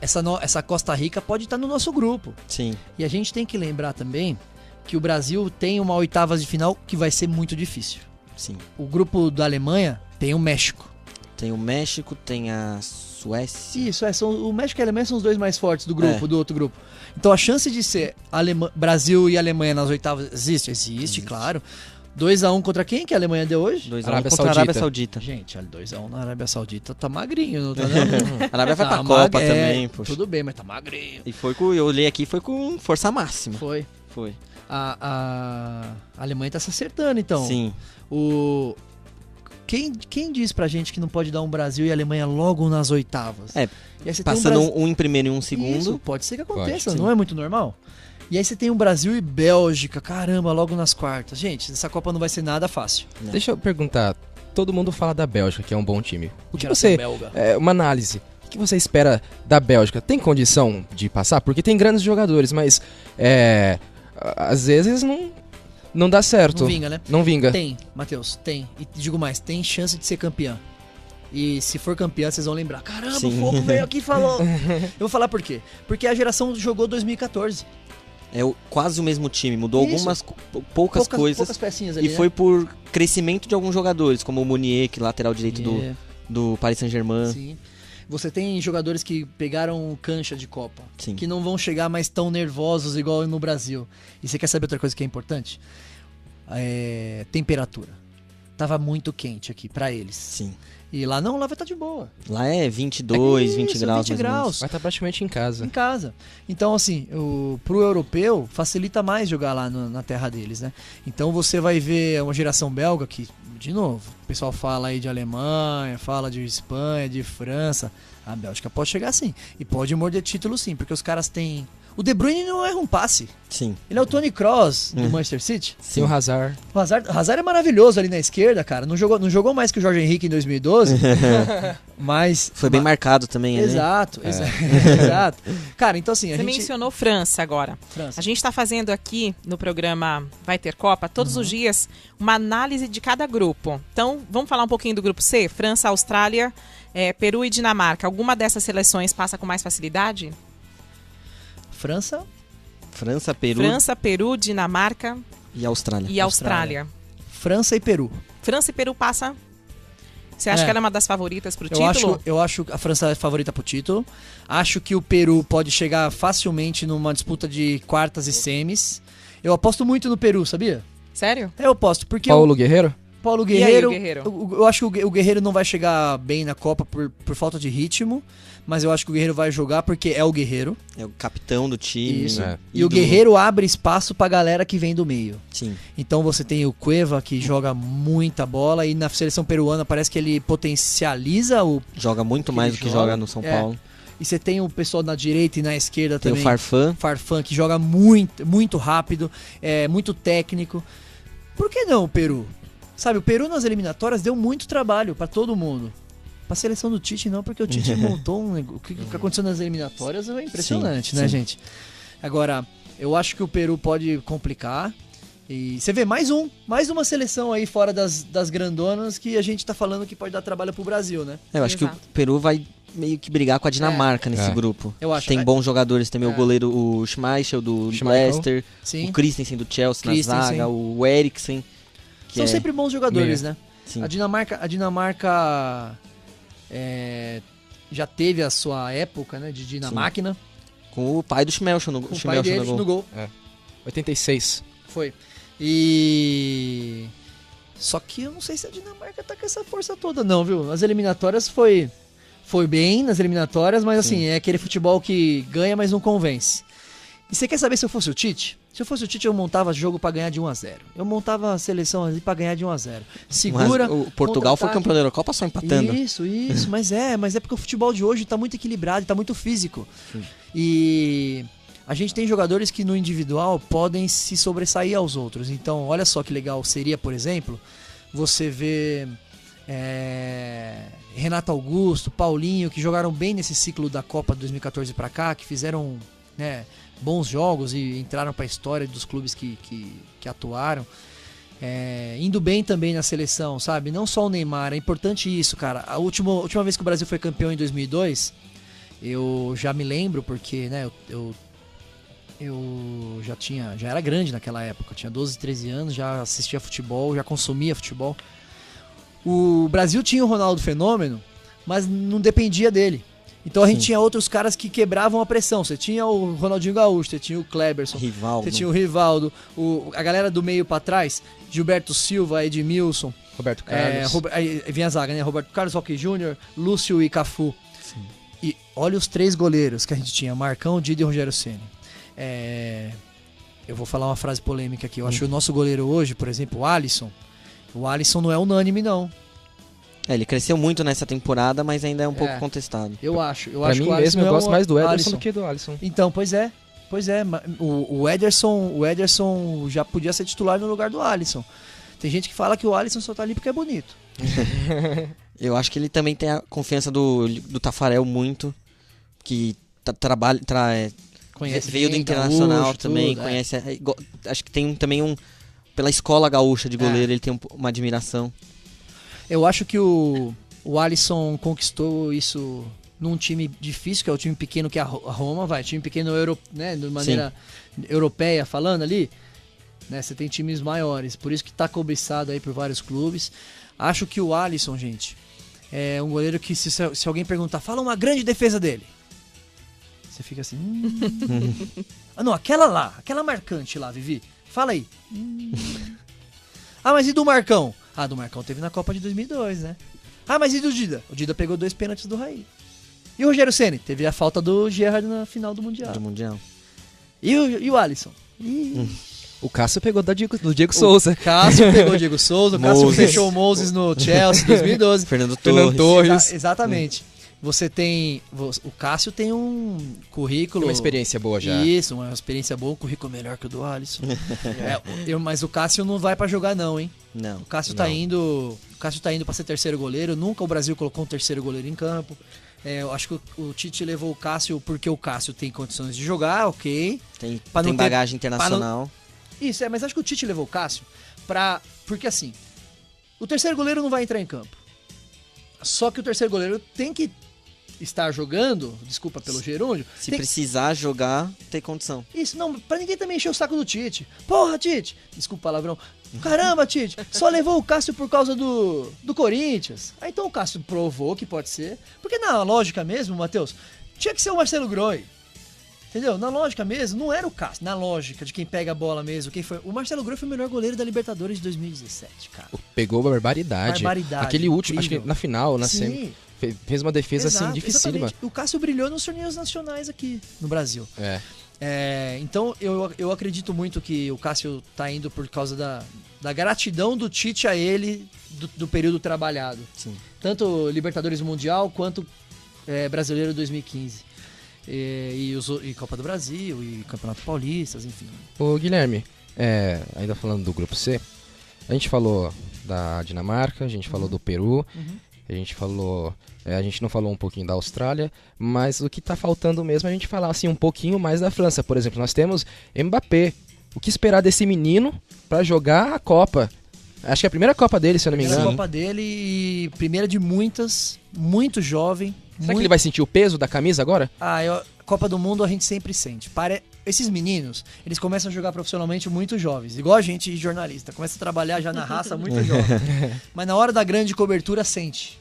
Essa Costa Rica pode estar no nosso grupo. Sim. E a gente tem que lembrar também que o Brasil tem uma oitavas de final que vai ser muito difícil. Sim. O grupo da Alemanha tem o México. Tem o México, tem a Suécia. Isso, o México e a Alemanha são os dois mais fortes do grupo, do outro grupo. Então a chance de ser Brasil e Alemanha nas oitavas existe, claro. 2-1 contra quem que a Alemanha deu hoje? 2-1 contra a Arábia Saudita. Gente, 2-1 na Arábia Saudita tá magrinho, não tá não? A Arábia vai pra Copa também, poxa. Tudo bem, mas tá magrinho. E eu olhei aqui, foi com força máxima. Foi. A Alemanha tá se acertando, então. Sim. Quem diz pra gente que não pode dar um Brasil e Alemanha logo nas oitavas? E aí você passando um em primeiro e um segundo. Isso, pode ser que aconteça, não é muito normal? E aí você tem um Brasil e Bélgica, caramba, logo nas quartas. Gente, essa Copa não vai ser nada fácil. Não. Deixa eu perguntar, todo mundo fala da Bélgica, que é um bom time. O que Geração você... belga. Uma análise. O que você espera da Bélgica? Tem condição de passar? Porque tem grandes jogadores, mas às vezes não dá certo. Não vinga, né? Não vinga. Tem, Matheus, tem. E digo mais, tem chance de ser campeã. E se for campeã, vocês vão lembrar. Caramba, o Fogo veio aqui e falou. Eu vou falar por quê. Porque a geração jogou 2014. É quase o mesmo time, mudou algumas poucas coisas. Poucas pecinhas ali, e foi por crescimento de alguns jogadores, como o Mounier, que é lateral direito do Paris Saint-Germain. Sim. Você tem jogadores que pegaram cancha de Copa, Sim. que não vão chegar mais tão nervosos igual no Brasil. E você quer saber outra coisa que é importante? Temperatura. Tava muito quente aqui pra eles. Sim. E lá não, lá vai estar de boa. Lá é 22, 20 graus. 20 graus. Vai estar praticamente em casa. Em casa. Então, assim, pro europeu, facilita mais jogar lá na terra deles, né? Então você vai ver uma geração belga que, de novo, o pessoal fala aí de Alemanha, fala de Espanha, de França. A Bélgica pode chegar sim. E pode morder título sim, porque os caras têm... O De Bruyne não erra um passe. Sim. Ele é o Toni Kroos do Manchester City. Sim, o Hazard. O Hazard é maravilhoso ali na esquerda, cara. Não jogou mais que o Jorge Henrique em 2012. Mas... Foi bem marcado também. Exato, né? Exato. Cara, então assim... Você mencionou França agora. A gente está fazendo aqui no programa Vai Ter Copa, todos os dias, uma análise de cada grupo. Então, vamos falar um pouquinho do grupo C? França, Austrália, Peru e Dinamarca. Alguma dessas seleções passa com mais facilidade? França, Peru, Dinamarca e Austrália. França e Peru. França e Peru passa. Você acha que ela é uma das favoritas pro título? Eu acho a França é a favorita pro título. Acho que o Peru pode chegar facilmente numa disputa de quartas e semis. Eu aposto muito no Peru, sabia? Sério? Eu aposto, porque... Paulo Guerreiro? Paulo Guerreiro, eu acho que o Guerreiro não vai chegar bem na Copa por falta de ritmo, mas eu acho que o Guerreiro vai jogar porque é o Guerreiro. É o capitão do time. Isso. E o Guerreiro abre espaço pra galera que vem do meio. Sim. Então você tem o Cueva, que joga muita bola, e na seleção peruana parece que ele potencializa o... Joga muito mais do que joga no São Paulo. E você tem o pessoal na direita e na esquerda tem também. Tem o Farfan, que joga muito, muito rápido, muito técnico. Por que não o Peru? Sabe, o Peru nas eliminatórias deu muito trabalho pra todo mundo. Pra seleção do Tite não, porque o Tite montou o que aconteceu nas eliminatórias é impressionante, né, gente? Agora, eu acho que o Peru pode complicar. E você vê mais uma seleção aí fora das grandonas que a gente tá falando que pode dar trabalho pro Brasil, né? Eu acho que o Peru vai meio que brigar com a Dinamarca nesse grupo. Eu acho. Tem bons jogadores também, o goleiro, o Schmeichel do Leicester, o Christensen do Chelsea na zaga, o Eriksen. São sempre bons jogadores, né? Sim. A Dinamarca já teve a sua época, né, de Dinamáquina. Com o pai do Schmeichel no, no gol. 86. Foi. E... Só que eu não sei se a Dinamarca tá com essa força toda não, viu? Nas eliminatórias foi bem, nas eliminatórias, mas assim, é aquele futebol que ganha, mas não convence. E você quer saber se eu fosse o Tite? Se eu fosse o Tite, eu montava jogo pra ganhar de 1-0. Eu montava a seleção ali pra ganhar de 1-0. Segura. Mas o Portugal foi campeão da Eurocopa só empatando. Isso. mas é porque o futebol de hoje tá muito equilibrado, tá muito físico. Sim. E a gente tem jogadores que no individual podem se sobressair aos outros. Então, olha só que legal seria, por exemplo, você ver Renato Augusto, Paulinho, que jogaram bem nesse ciclo da Copa de 2014 pra cá, que fizeram, né, bons jogos e entraram para a história dos clubes que atuaram, indo bem também na seleção, sabe? Não só o Neymar, é importante isso, cara. A última vez que o Brasil foi campeão em 2002, eu já me lembro porque, né, eu já era grande naquela época, eu tinha 12, 13 anos, já assistia futebol, já consumia futebol. O Brasil tinha o Ronaldo Fenômeno, mas não dependia dele. Então a gente tinha outros caras que quebravam a pressão. Você tinha o Ronaldinho Gaúcho, você tinha o Kleberson, você tinha o Rivaldo, a galera do meio pra trás, Gilberto Silva, Edmilson, Roberto Carlos. Vinha a zaga, né? Roberto Carlos, Roque Júnior, Lúcio e Cafu. Sim. E olha os 3 goleiros que a gente tinha: Marcão, Didi e Rogério Ceni. Eu vou falar uma frase polêmica aqui. Eu acho que o nosso goleiro hoje, por exemplo, o Alisson não é unânime, não. Ele cresceu muito nessa temporada, mas ainda é um pouco contestado. Eu acho. Pra mim mesmo, eu gosto mais do Ederson do que do Alisson. Então, pois é. O Ederson já podia ser titular no lugar do Alisson. Tem gente que fala que o Alisson só tá ali porque é bonito. Eu acho que ele também tem a confiança do Tafarel muito, que veio do Internacional gaúcho, também, tudo, conhece. Acho que tem também pela escola gaúcha de goleiro, ele tem uma admiração. Eu acho que o Alisson conquistou isso num time difícil, que é o time pequeno que é a Roma, time pequeno, né, de maneira europeia falando ali, né, você tem times maiores, por isso que tá cobiçado aí por vários clubes. Acho que o Alisson, gente, é um goleiro que se alguém perguntar, fala uma grande defesa dele, você fica assim... Ah não, aquela marcante lá, Vivi, fala aí. Ah, mas e do Marcão? Ah, do Marcão teve na Copa de 2002, né? Ah, mas e do Dida? O Dida pegou 2 pênaltis do Raí. E o Rogério Ceni? Teve a falta do Gerrard na final do Mundial. E o Alisson? O Cássio pegou do Diego Souza. O Cássio pegou o Diego Souza, o Cássio fechou o Moses no Chelsea em 2012. Fernando Torres. Exatamente. Você tem... O Cássio tem um currículo... Tem uma experiência boa já. Isso, uma experiência boa, um currículo melhor que o do Alisson. Mas o Cássio não vai pra jogar não, hein? Não. O Cássio tá indo pra ser terceiro goleiro. Nunca o Brasil colocou um terceiro goleiro em campo. Eu acho que o Tite levou o Cássio porque o Cássio tem condições de jogar, ok. Tem bagagem internacional. Isso, mas acho que o Tite levou o Cássio porque assim, o terceiro goleiro não vai entrar em campo. Só que o terceiro goleiro tem que estar jogando, desculpa pelo gerúndio. Se precisar jogar, tem condição. Isso, não, pra ninguém também encher o saco do Tite. Porra, Tite! Desculpa o palavrão. Caramba, Tite, só levou o Cássio por causa do Corinthians. Aí então o Cássio provou que pode ser. Porque na lógica mesmo, Matheus, tinha que ser o Marcelo Groi. Entendeu? Na lógica mesmo, não era o Cássio. Na lógica de quem pega a bola mesmo, quem foi. O Marcelo Groi foi o melhor goleiro da Libertadores de 2017, cara. Pegou barbaridade. Aquele último, acho que na final, na semi, fez uma defesa assim dificílima. O Cássio brilhou nos torneios nacionais aqui no Brasil. Então eu acredito muito que o Cássio tá indo por causa da gratidão do Tite a ele do período trabalhado. Sim. Tanto Libertadores Mundial quanto Brasileiro 2015. E Copa do Brasil, e Campeonato Paulista, enfim. Ô Guilherme, ainda falando do Grupo C, a gente falou da Dinamarca, a gente falou do Peru, a gente falou... a gente não falou um pouquinho da Austrália, mas o que tá faltando mesmo é a gente falar assim, um pouquinho mais da França. Por exemplo, nós temos Mbappé. O que esperar desse menino pra jogar a Copa? Acho que é a primeira Copa dele, se eu não me engano. Primeira Copa dele e primeira de muitas, muito jovem. Será que ele vai sentir o peso da camisa agora? Copa do Mundo a gente sempre sente. Esses meninos, eles começam a jogar profissionalmente muito jovens. Igual a gente, jornalista. Começa a trabalhar já na raça muito jovem. Mas na hora da grande cobertura, sente.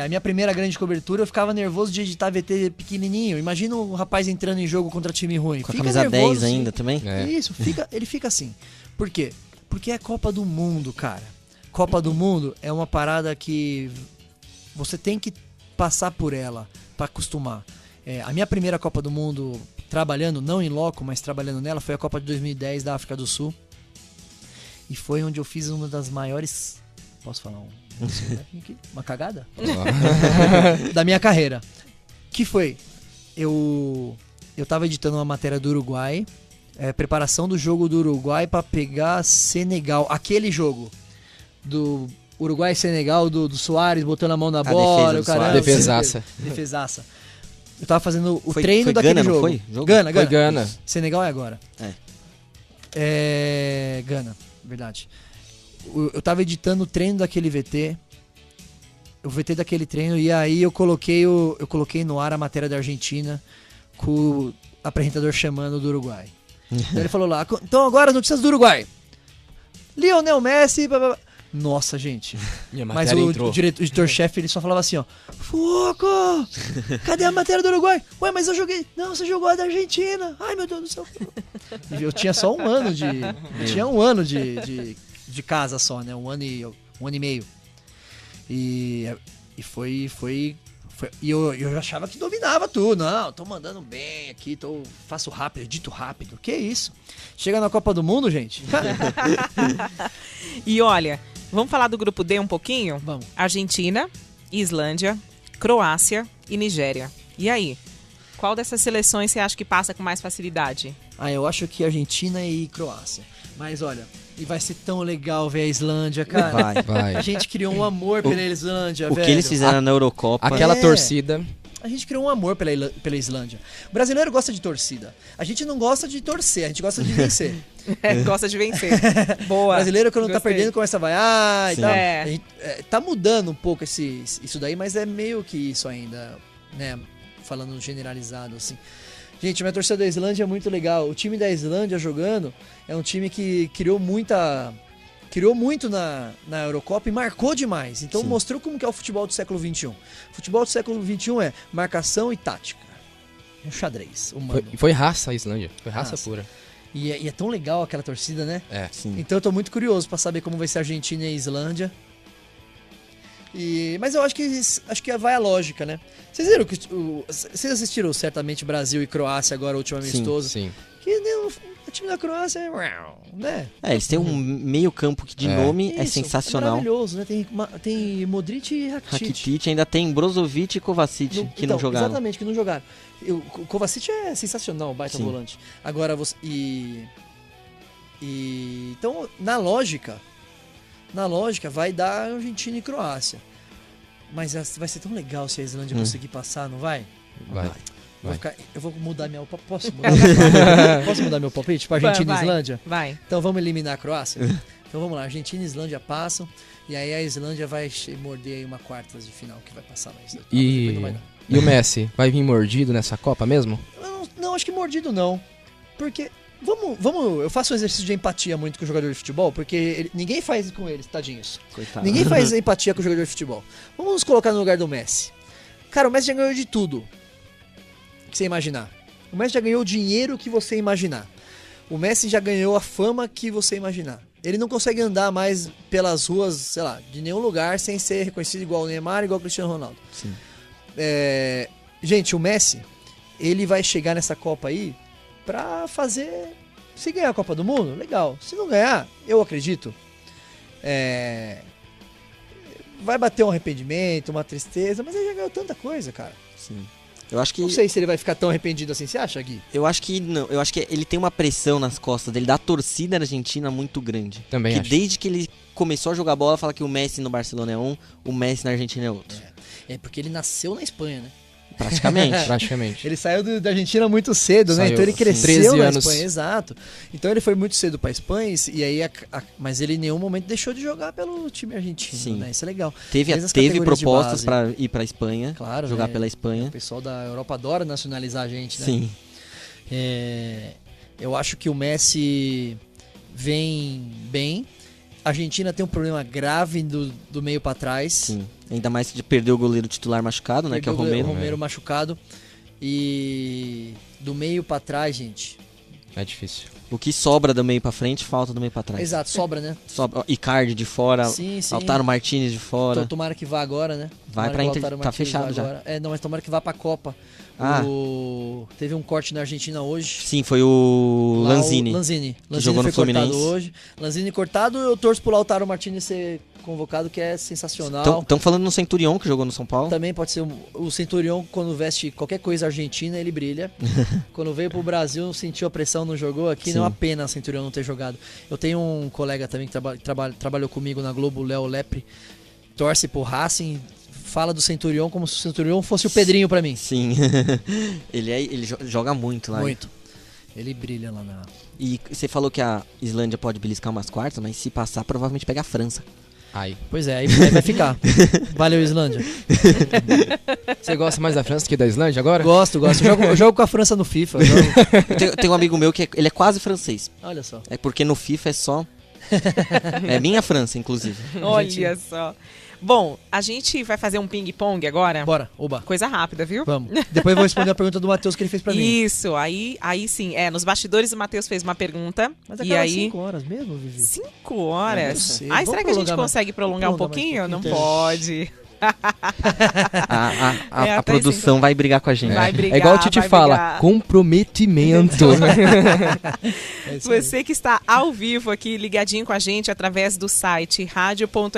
A minha primeira grande cobertura, eu ficava nervoso de editar VT pequenininho. Imagina um rapaz entrando em jogo contra time ruim. Com a camisa nervoso, 10 ainda também? Isso, ele fica assim. Por quê? Porque é Copa do Mundo, cara. Copa do Mundo é uma parada que você tem que passar por ela pra acostumar. A minha primeira Copa do Mundo, trabalhando, não em loco, mas trabalhando nela, foi a Copa de 2010 da África do Sul. E foi onde eu fiz uma das maiores... Posso falar uma cagada? Da minha carreira. Que foi? Eu tava editando uma matéria do Uruguai, preparação do jogo do Uruguai pra pegar Senegal. Aquele jogo do Uruguai e Senegal, do Soares botando a mão na bola, o caramba. Defesaça. Eu tava fazendo o treino daquele Gana, jogo. Não foi? Gana. Foi Gana. Senegal é agora. Gana, verdade. Eu tava editando o treino daquele VT. O VT daquele treino. E aí eu coloquei no ar a matéria da Argentina com o apresentador chamando do Uruguai. Então ele falou lá, então agora as notícias do Uruguai. Lionel Messi... Nossa, gente. Mas o editor-chefe, ele só falava assim, ó. Foco! Cadê a matéria do Uruguai? Ué, mas eu joguei... Não, você jogou a da Argentina. Ai, meu Deus do céu. Eu tinha só um ano de... Tinha um ano de casa só, né? Um ano e meio. E foi... E eu achava que dominava tudo. Não, tô mandando bem aqui, faço rápido, edito rápido. Que isso? Chega na Copa do Mundo, gente. E olha, vamos falar do grupo D um pouquinho? Vamos. Argentina, Islândia, Croácia e Nigéria. E aí? Qual dessas seleções você acha que passa com mais facilidade? Eu acho que Argentina e Croácia. Mas olha, e vai ser tão legal ver a Islândia, cara. Vai. A gente criou um amor pela Islândia, velho. O que eles fizeram na Eurocopa. Aquela torcida. A gente criou um amor pela Islândia. O brasileiro gosta de torcida. A gente não gosta de torcer, a gente gosta de vencer. Gosta de vencer. Boa. O brasileiro, quando tá perdendo, começa a vaiar e tal. É. A gente, tá mudando um pouco isso daí, mas é meio que isso ainda, né? Falando generalizado, assim. Gente, minha torcida da Islândia é muito legal. O time da Islândia jogando é um time que criou muito na Eurocopa e marcou demais. Então mostrou como que é o futebol do século XXI. O futebol do século XXI é marcação e tática. É um xadrez humano. Foi raça a Islândia. Foi raça pura. E é tão legal aquela torcida, né? Sim. Então eu tô muito curioso pra saber como vai ser a Argentina e a Islândia. Mas eu acho que vai a lógica, né? Vocês viram que vocês assistiram certamente Brasil e Croácia agora, o último amistoso? Sim. Que o time da Croácia é, né? Eles têm um meio campo que de nome é sensacional. É maravilhoso, né? Tem Modric e Rakitic, ainda tem Brozovic e Kovacic que não jogaram. Exatamente, que não jogaram. O Kovacic é sensacional, baita volante. Agora você então na lógica vai dar Argentina e Croácia. Mas vai ser tão legal se a Islândia conseguir passar, não vai? Vai. Eu vou mudar posso mudar meu palpite para Argentina e Islândia? Vai. Então vamos eliminar a Croácia? Então vamos lá, Argentina e Islândia passam, e aí a Islândia vai morder aí uma quartas de final que vai passar na Islândia. E o Messi, vai vir mordido nessa Copa mesmo? Não, acho que mordido não. Porque, eu faço um exercício de empatia muito com o jogador de futebol, porque ninguém faz com eles, tadinhos. Coitado. Ninguém faz empatia com o jogador de futebol. Vamos nos colocar no lugar do Messi. Cara, o Messi já ganhou de tudo que você imaginar. O Messi já ganhou o dinheiro que você imaginar. O Messi já ganhou a fama que você imaginar. Ele não consegue andar mais pelas ruas, sei lá, de nenhum lugar sem ser reconhecido igual o Neymar, igual o Cristiano Ronaldo. Sim. Gente, o Messi, ele vai chegar nessa Copa aí pra fazer... Se ganhar a Copa do Mundo, legal. Se não ganhar, eu acredito, vai bater um arrependimento, uma tristeza, mas ele já ganhou tanta coisa, cara. Sim. Eu acho que... Não sei se ele vai ficar tão arrependido assim, você acha, Gui? Eu acho que não. Eu acho que ele tem uma pressão nas costas dele, da torcida argentina muito grande. Também acho. Desde que ele começou a jogar bola, fala que o Messi no Barcelona é um, o Messi na Argentina é outro. É porque ele nasceu na Espanha, né? Praticamente. Ele saiu da Argentina muito cedo, né? Então ele cresceu na Espanha, exato. Então ele foi muito cedo pra Espanha, e aí mas ele em nenhum momento deixou de jogar pelo time argentino, né? Isso é legal. Teve propostas pra ir pra Espanha, claro, jogar pela Espanha. O pessoal da Europa adora nacionalizar a gente, né? Sim. Eu acho que o Messi vem bem. A Argentina tem um problema grave do meio pra trás. Sim. Ainda mais que perdeu o goleiro titular machucado, né? Que é o Romero. O Romero machucado. E do meio pra trás, gente... É difícil. O que sobra do meio pra frente, falta do meio pra trás. Exato, sobra, né? Sobra. Icardi de fora, sim. Lautaro Martinez de fora. Então, tomara que vá agora, né? Vai pra Inter, tá fechado já. Não, mas tomara que vá pra Copa. Teve um corte na Argentina hoje. Sim, foi o Lanzini. Lanzini jogou no Fluminense. Cortado hoje. Lanzini cortado, eu torço pro Lautaro Martinez ser convocado, que é sensacional. Estão falando no Centurion, que jogou no São Paulo. Também pode ser o Centurion, quando veste qualquer coisa argentina, ele brilha. Quando veio pro Brasil, sentiu a pressão, não jogou aqui. Sim. Não é uma pena o Centurion não ter jogado. Eu tenho um colega também que trabalhou comigo na Globo, o Léo Lepre, torce pro Racing, fala do Centurion como se o Centurion fosse o Pedrinho pra mim. Sim. ele joga muito lá. Muito. Ele brilha lá na... E você falou que a Islândia pode beliscar umas quartas, mas se passar, provavelmente pega a França. Pois é, aí vai ficar. Valeu, Islândia. Você gosta mais da França que da Islândia agora? Gosto. Eu jogo com a França no FIFA. Tem um amigo meu que ele é quase francês. Olha só. É porque no FIFA é só... É minha França, inclusive. Olha só. Bom, a gente vai fazer um ping-pong agora. Bora, oba. Coisa rápida, viu? Vamos. Depois eu vou responder a pergunta do Matheus que ele fez pra mim. Isso, aí sim. Nos bastidores o Matheus fez uma pergunta. Mas e aí 5 horas mesmo, Vivi? 5 horas? Será que a gente consegue prolongar um pouquinho? Não pode. A produção vai brigar com a gente. Vai brigar, é igual o Titi fala, comprometimento. Você que está ao vivo aqui, ligadinho com a gente através do site radio.spm.br,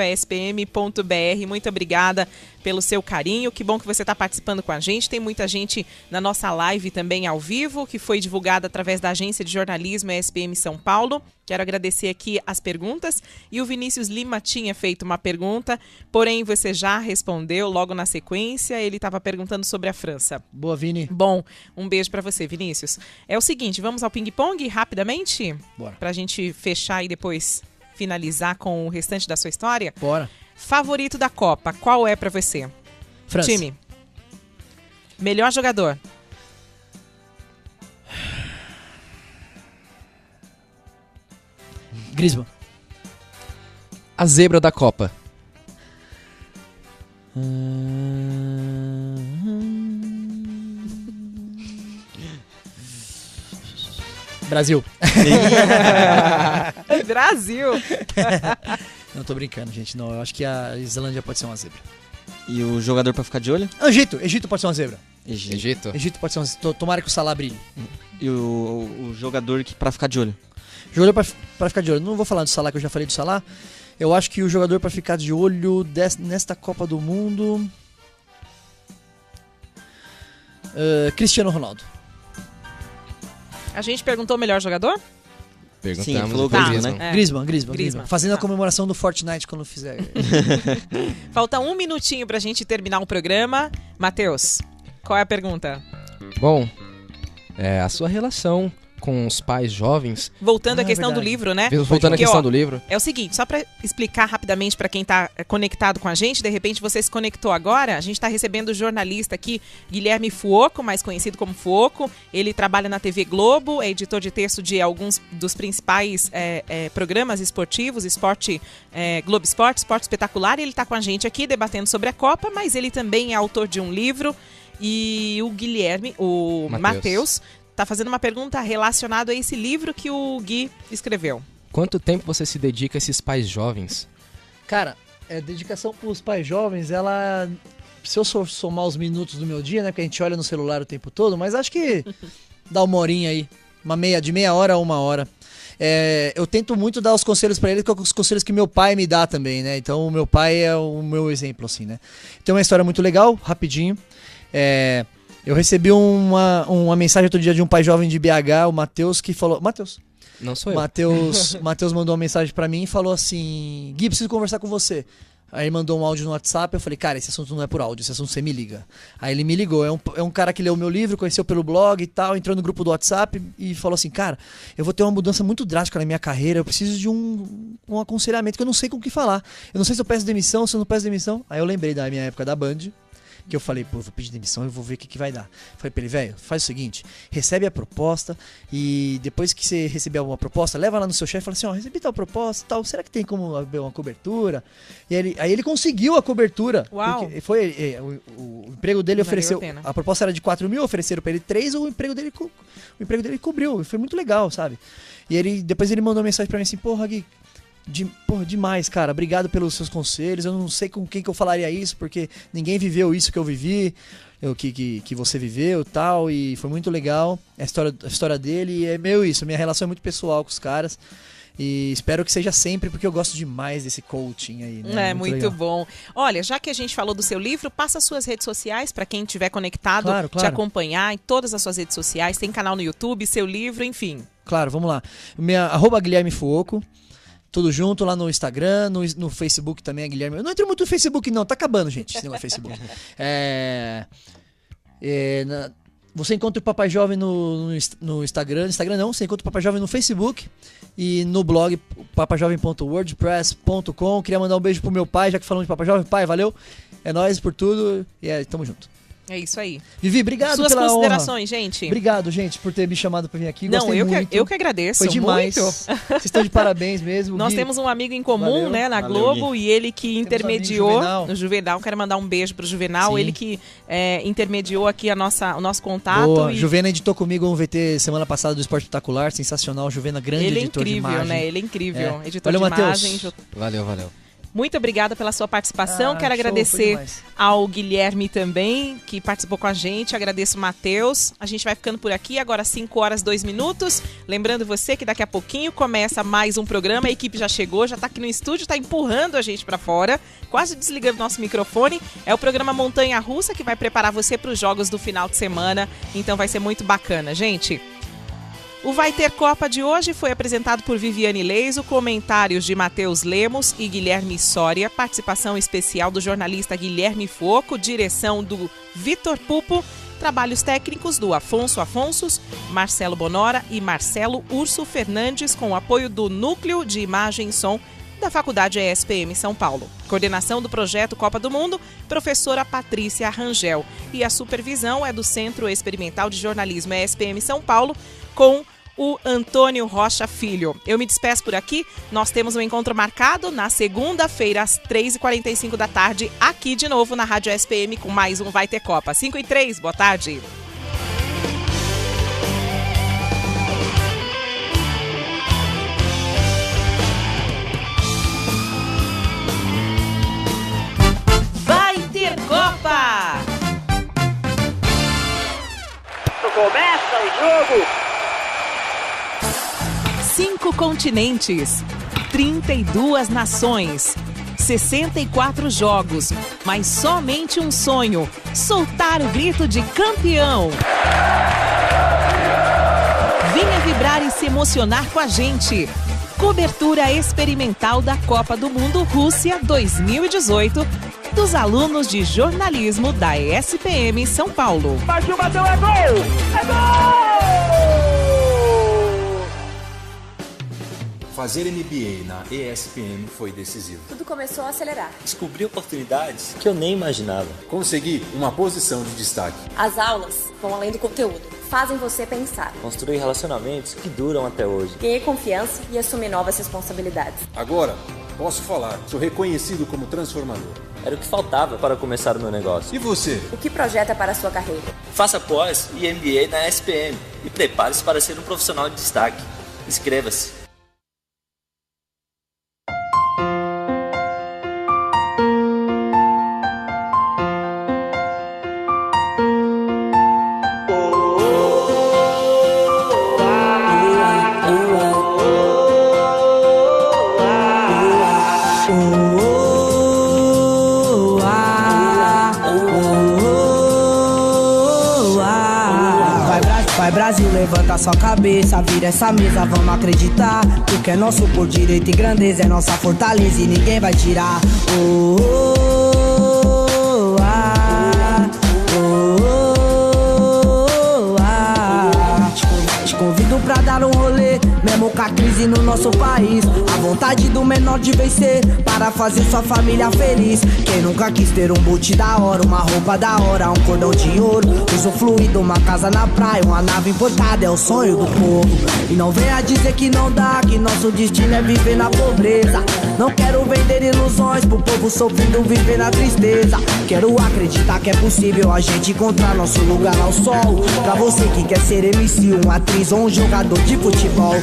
muito obrigada pelo seu carinho, que bom que você está participando com a gente. Tem muita gente na nossa live também ao vivo, que foi divulgada através da agência de jornalismo SPM São Paulo. Quero agradecer aqui as perguntas. E o Vinícius Lima tinha feito uma pergunta, porém você já respondeu logo na sequência. Ele estava perguntando sobre a França. Boa, Vini. Bom, um beijo para você, Vinícius. É o seguinte, vamos ao ping-pong rapidamente? Bora. Pra gente fechar e depois finalizar com o restante da sua história? Bora. Favorito da Copa, qual é pra você? França. Time. Melhor jogador. Griezmann. A zebra da Copa. Brasil. Brasil. Não, tô brincando, gente. Não, eu acho que a Islândia pode ser uma zebra. E o jogador pra ficar de olho? Egito pode ser uma zebra. Egito? Egito pode ser uma zebra. Tomara que o Salah brilhe. E o jogador pra ficar de olho? Jogador pra ficar de olho. Não vou falar do Salah, que eu já falei do Salah. Eu acho que o jogador pra ficar de olho nesta Copa do Mundo... Cristiano Ronaldo. A gente perguntou o melhor jogador? Perguntamos. Sim, falou Griezmann, né? Griezmann. Fazendo a comemoração do Fortnite quando fizer. Falta 1 minutinho pra gente terminar o programa. Matheus, qual é a pergunta? Bom, a sua relação com os pais jovens... Voltando à questão do livro, né? Voltando à questão do livro. É o seguinte, só para explicar rapidamente para quem está conectado com a gente, de repente você se conectou agora, a gente está recebendo o jornalista aqui, Guilherme Fuoco, mais conhecido como Fuoco. Ele trabalha na TV Globo, é editor de texto de alguns dos principais programas esportivos, Globo Esporte, Esporte Espetacular. Ele está com a gente aqui debatendo sobre a Copa, mas ele também é autor de um livro. E o Guilherme, o Matheus, tá fazendo uma pergunta relacionada a esse livro que o Gui escreveu. Quanto tempo você se dedica a esses pais jovens? Cara, dedicação pros pais jovens, ela... Se eu somar os minutos do meu dia, né? Porque a gente olha no celular o tempo todo, mas acho que dá uma horinha aí. De meia hora a 1 hora. Eu tento muito dar os conselhos pra ele, que são os conselhos que meu pai me dá também, né? Então o meu pai é o meu exemplo, assim, né? Tem uma história muito legal, rapidinho. Eu recebi uma mensagem outro dia de um pai jovem de BH, o Matheus, que falou... Matheus. Não sou eu. Matheus mandou uma mensagem pra mim e falou assim... Gui, preciso conversar com você. Aí ele mandou um áudio no WhatsApp, eu falei, cara, esse assunto não é por áudio, esse assunto você me liga. Aí ele me ligou, é um cara que leu meu livro, conheceu pelo blog e tal, entrou no grupo do WhatsApp e falou assim, cara, eu vou ter uma mudança muito drástica na minha carreira, eu preciso de um aconselhamento que eu não sei com o que falar. Eu não sei se eu peço demissão, se eu não peço demissão. Aí eu lembrei da minha época da Band, que eu falei, pô, eu vou pedir demissão e vou ver o que vai dar. Falei pra ele, velho, faz o seguinte, recebe a proposta e depois que você receber alguma proposta, leva lá no seu chefe e fala assim, recebi tal proposta e tal, será que tem como haver uma cobertura? E aí ele conseguiu a cobertura. Uau! O emprego dele ofereceu, a proposta era de 4 mil, ofereceram pra ele 3, o emprego dele cobriu, foi muito legal, sabe? E depois ele mandou uma mensagem pra mim assim, porra, Gui, demais, cara. Obrigado pelos seus conselhos. Eu não sei com quem que eu falaria isso, porque ninguém viveu isso que eu vivi, que você viveu e tal. E foi muito legal a história dele. E minha relação é muito pessoal com os caras. E espero que seja sempre, porque eu gosto demais desse coaching aí, né? Muito bom. Olha, já que a gente falou do seu livro, passa as suas redes sociais para quem estiver conectado, claro. te acompanhar em todas as suas redes sociais. Tem canal no YouTube, seu livro, enfim. Claro, vamos lá. Guilherme Fuoco. Tudo junto lá no Instagram, no Facebook também é Guilherme. Eu não entro muito no Facebook não, tá acabando, gente, esse negócio de Facebook. Você encontra o Papai Jovem no Instagram. Instagram não, você encontra o Papai Jovem no Facebook e no blog papajovem.wordpress.com. Queria mandar um beijo pro meu pai, já que falamos de Papai Jovem. Pai, valeu, é nóis por tudo e tamo junto. É isso aí. Vivi, obrigado Suas pela considerações, honra. gente. Obrigado, gente, por ter me chamado pra vir aqui. Gostei muito. Eu que agradeço. Foi demais. Muito. Vocês estão de parabéns mesmo. Nós Gui, temos um amigo em comum, valeu. né, na Globo, Gui. e ele que intermediou no Juvenal. Quero mandar um beijo pro Juvenal. Sim. Ele que intermediou aqui o nosso contato. Boa. E... Juvena editou comigo um VT semana passada do Esporte Espetacular, sensacional. Juvena, grande ele editor de imagem. Né? Ele é incrível, editor Valeu, de imagem. Matheus. Valeu. Muito obrigada pela sua participação. Quero show, agradecer ao Guilherme também, que participou com a gente. Agradeço o Matheus. A gente vai ficando por aqui, agora 5 horas 2 minutos. Lembrando você que daqui a pouquinho começa mais um programa. A equipe já chegou, já está aqui no estúdio, está empurrando a gente para fora, quase desligando nosso microfone. É o programa Montanha Russa, que vai preparar você para os jogos do final de semana. Então vai ser muito bacana, gente. O Vai Ter Copa de hoje foi apresentado por Viviane Leiso, comentários de Matheus Lemos e Guilherme Soria, participação especial do jornalista Guilherme Fuoco, direção do Vitor Pupo, trabalhos técnicos do Afonso Afonsos, Marcelo Bonora e Marcelo Urso Fernandes, com o apoio do Núcleo de Imagem e Som da Faculdade ESPM São Paulo. Coordenação do projeto Copa do Mundo, professora Patrícia Rangel. E a supervisão é do Centro Experimental de Jornalismo ESPM São Paulo, com o Antônio Rocha Filho. Eu me despeço por aqui. Nós temos um encontro marcado na segunda-feira, às 3h45 da tarde, aqui de novo na Rádio SPM, com mais um Vai Ter Copa. 5h03, boa tarde. começa o jogo! 5 continentes, 32 nações, 64 jogos, mas somente um sonho: soltar o grito de campeão. Venha vibrar e se emocionar com a gente. Cobertura experimental da Copa do Mundo Rússia 2018 dos alunos de jornalismo da ESPM São Paulo. Partiu, bateu, é gol! É gol! Fazer MBA na ESPM foi decisivo. Tudo começou a acelerar. Descobri oportunidades que eu nem imaginava. Consegui uma posição de destaque. As aulas vão além do conteúdo, fazem você pensar. Construí relacionamentos que duram até hoje. Ganhei confiança e assumi novas responsabilidades. Agora, posso falar, sou reconhecido como transformador. Era o que faltava para começar o meu negócio. E você? O que projeta para a sua carreira? Faça pós e MBA na ESPM e prepare-se para ser um profissional de destaque. Inscreva-se. Vai Brasil, levanta sua cabeça, vira essa mesa, vamos acreditar. Porque é nosso por direito e grandeza, é nossa fortaleza e ninguém vai tirar. Te convido pra dar um rolê, mesmo com a crise no nosso país. A vontade do menor de vencer, para fazer sua família feliz. Quem nunca quis ter um boot da hora, uma roupa da hora, um cordão de ouro, usufruir uma casa na praia, uma nave importada, é o sonho do povo. E não venha dizer que não dá, que nosso destino é viver na pobreza. Não quero vender ilusões pro povo sofrendo, viver na tristeza. Quero acreditar que é possível a gente encontrar nosso lugar ao sol. Pra você que quer ser MC, uma atriz ou um jogador de futebol.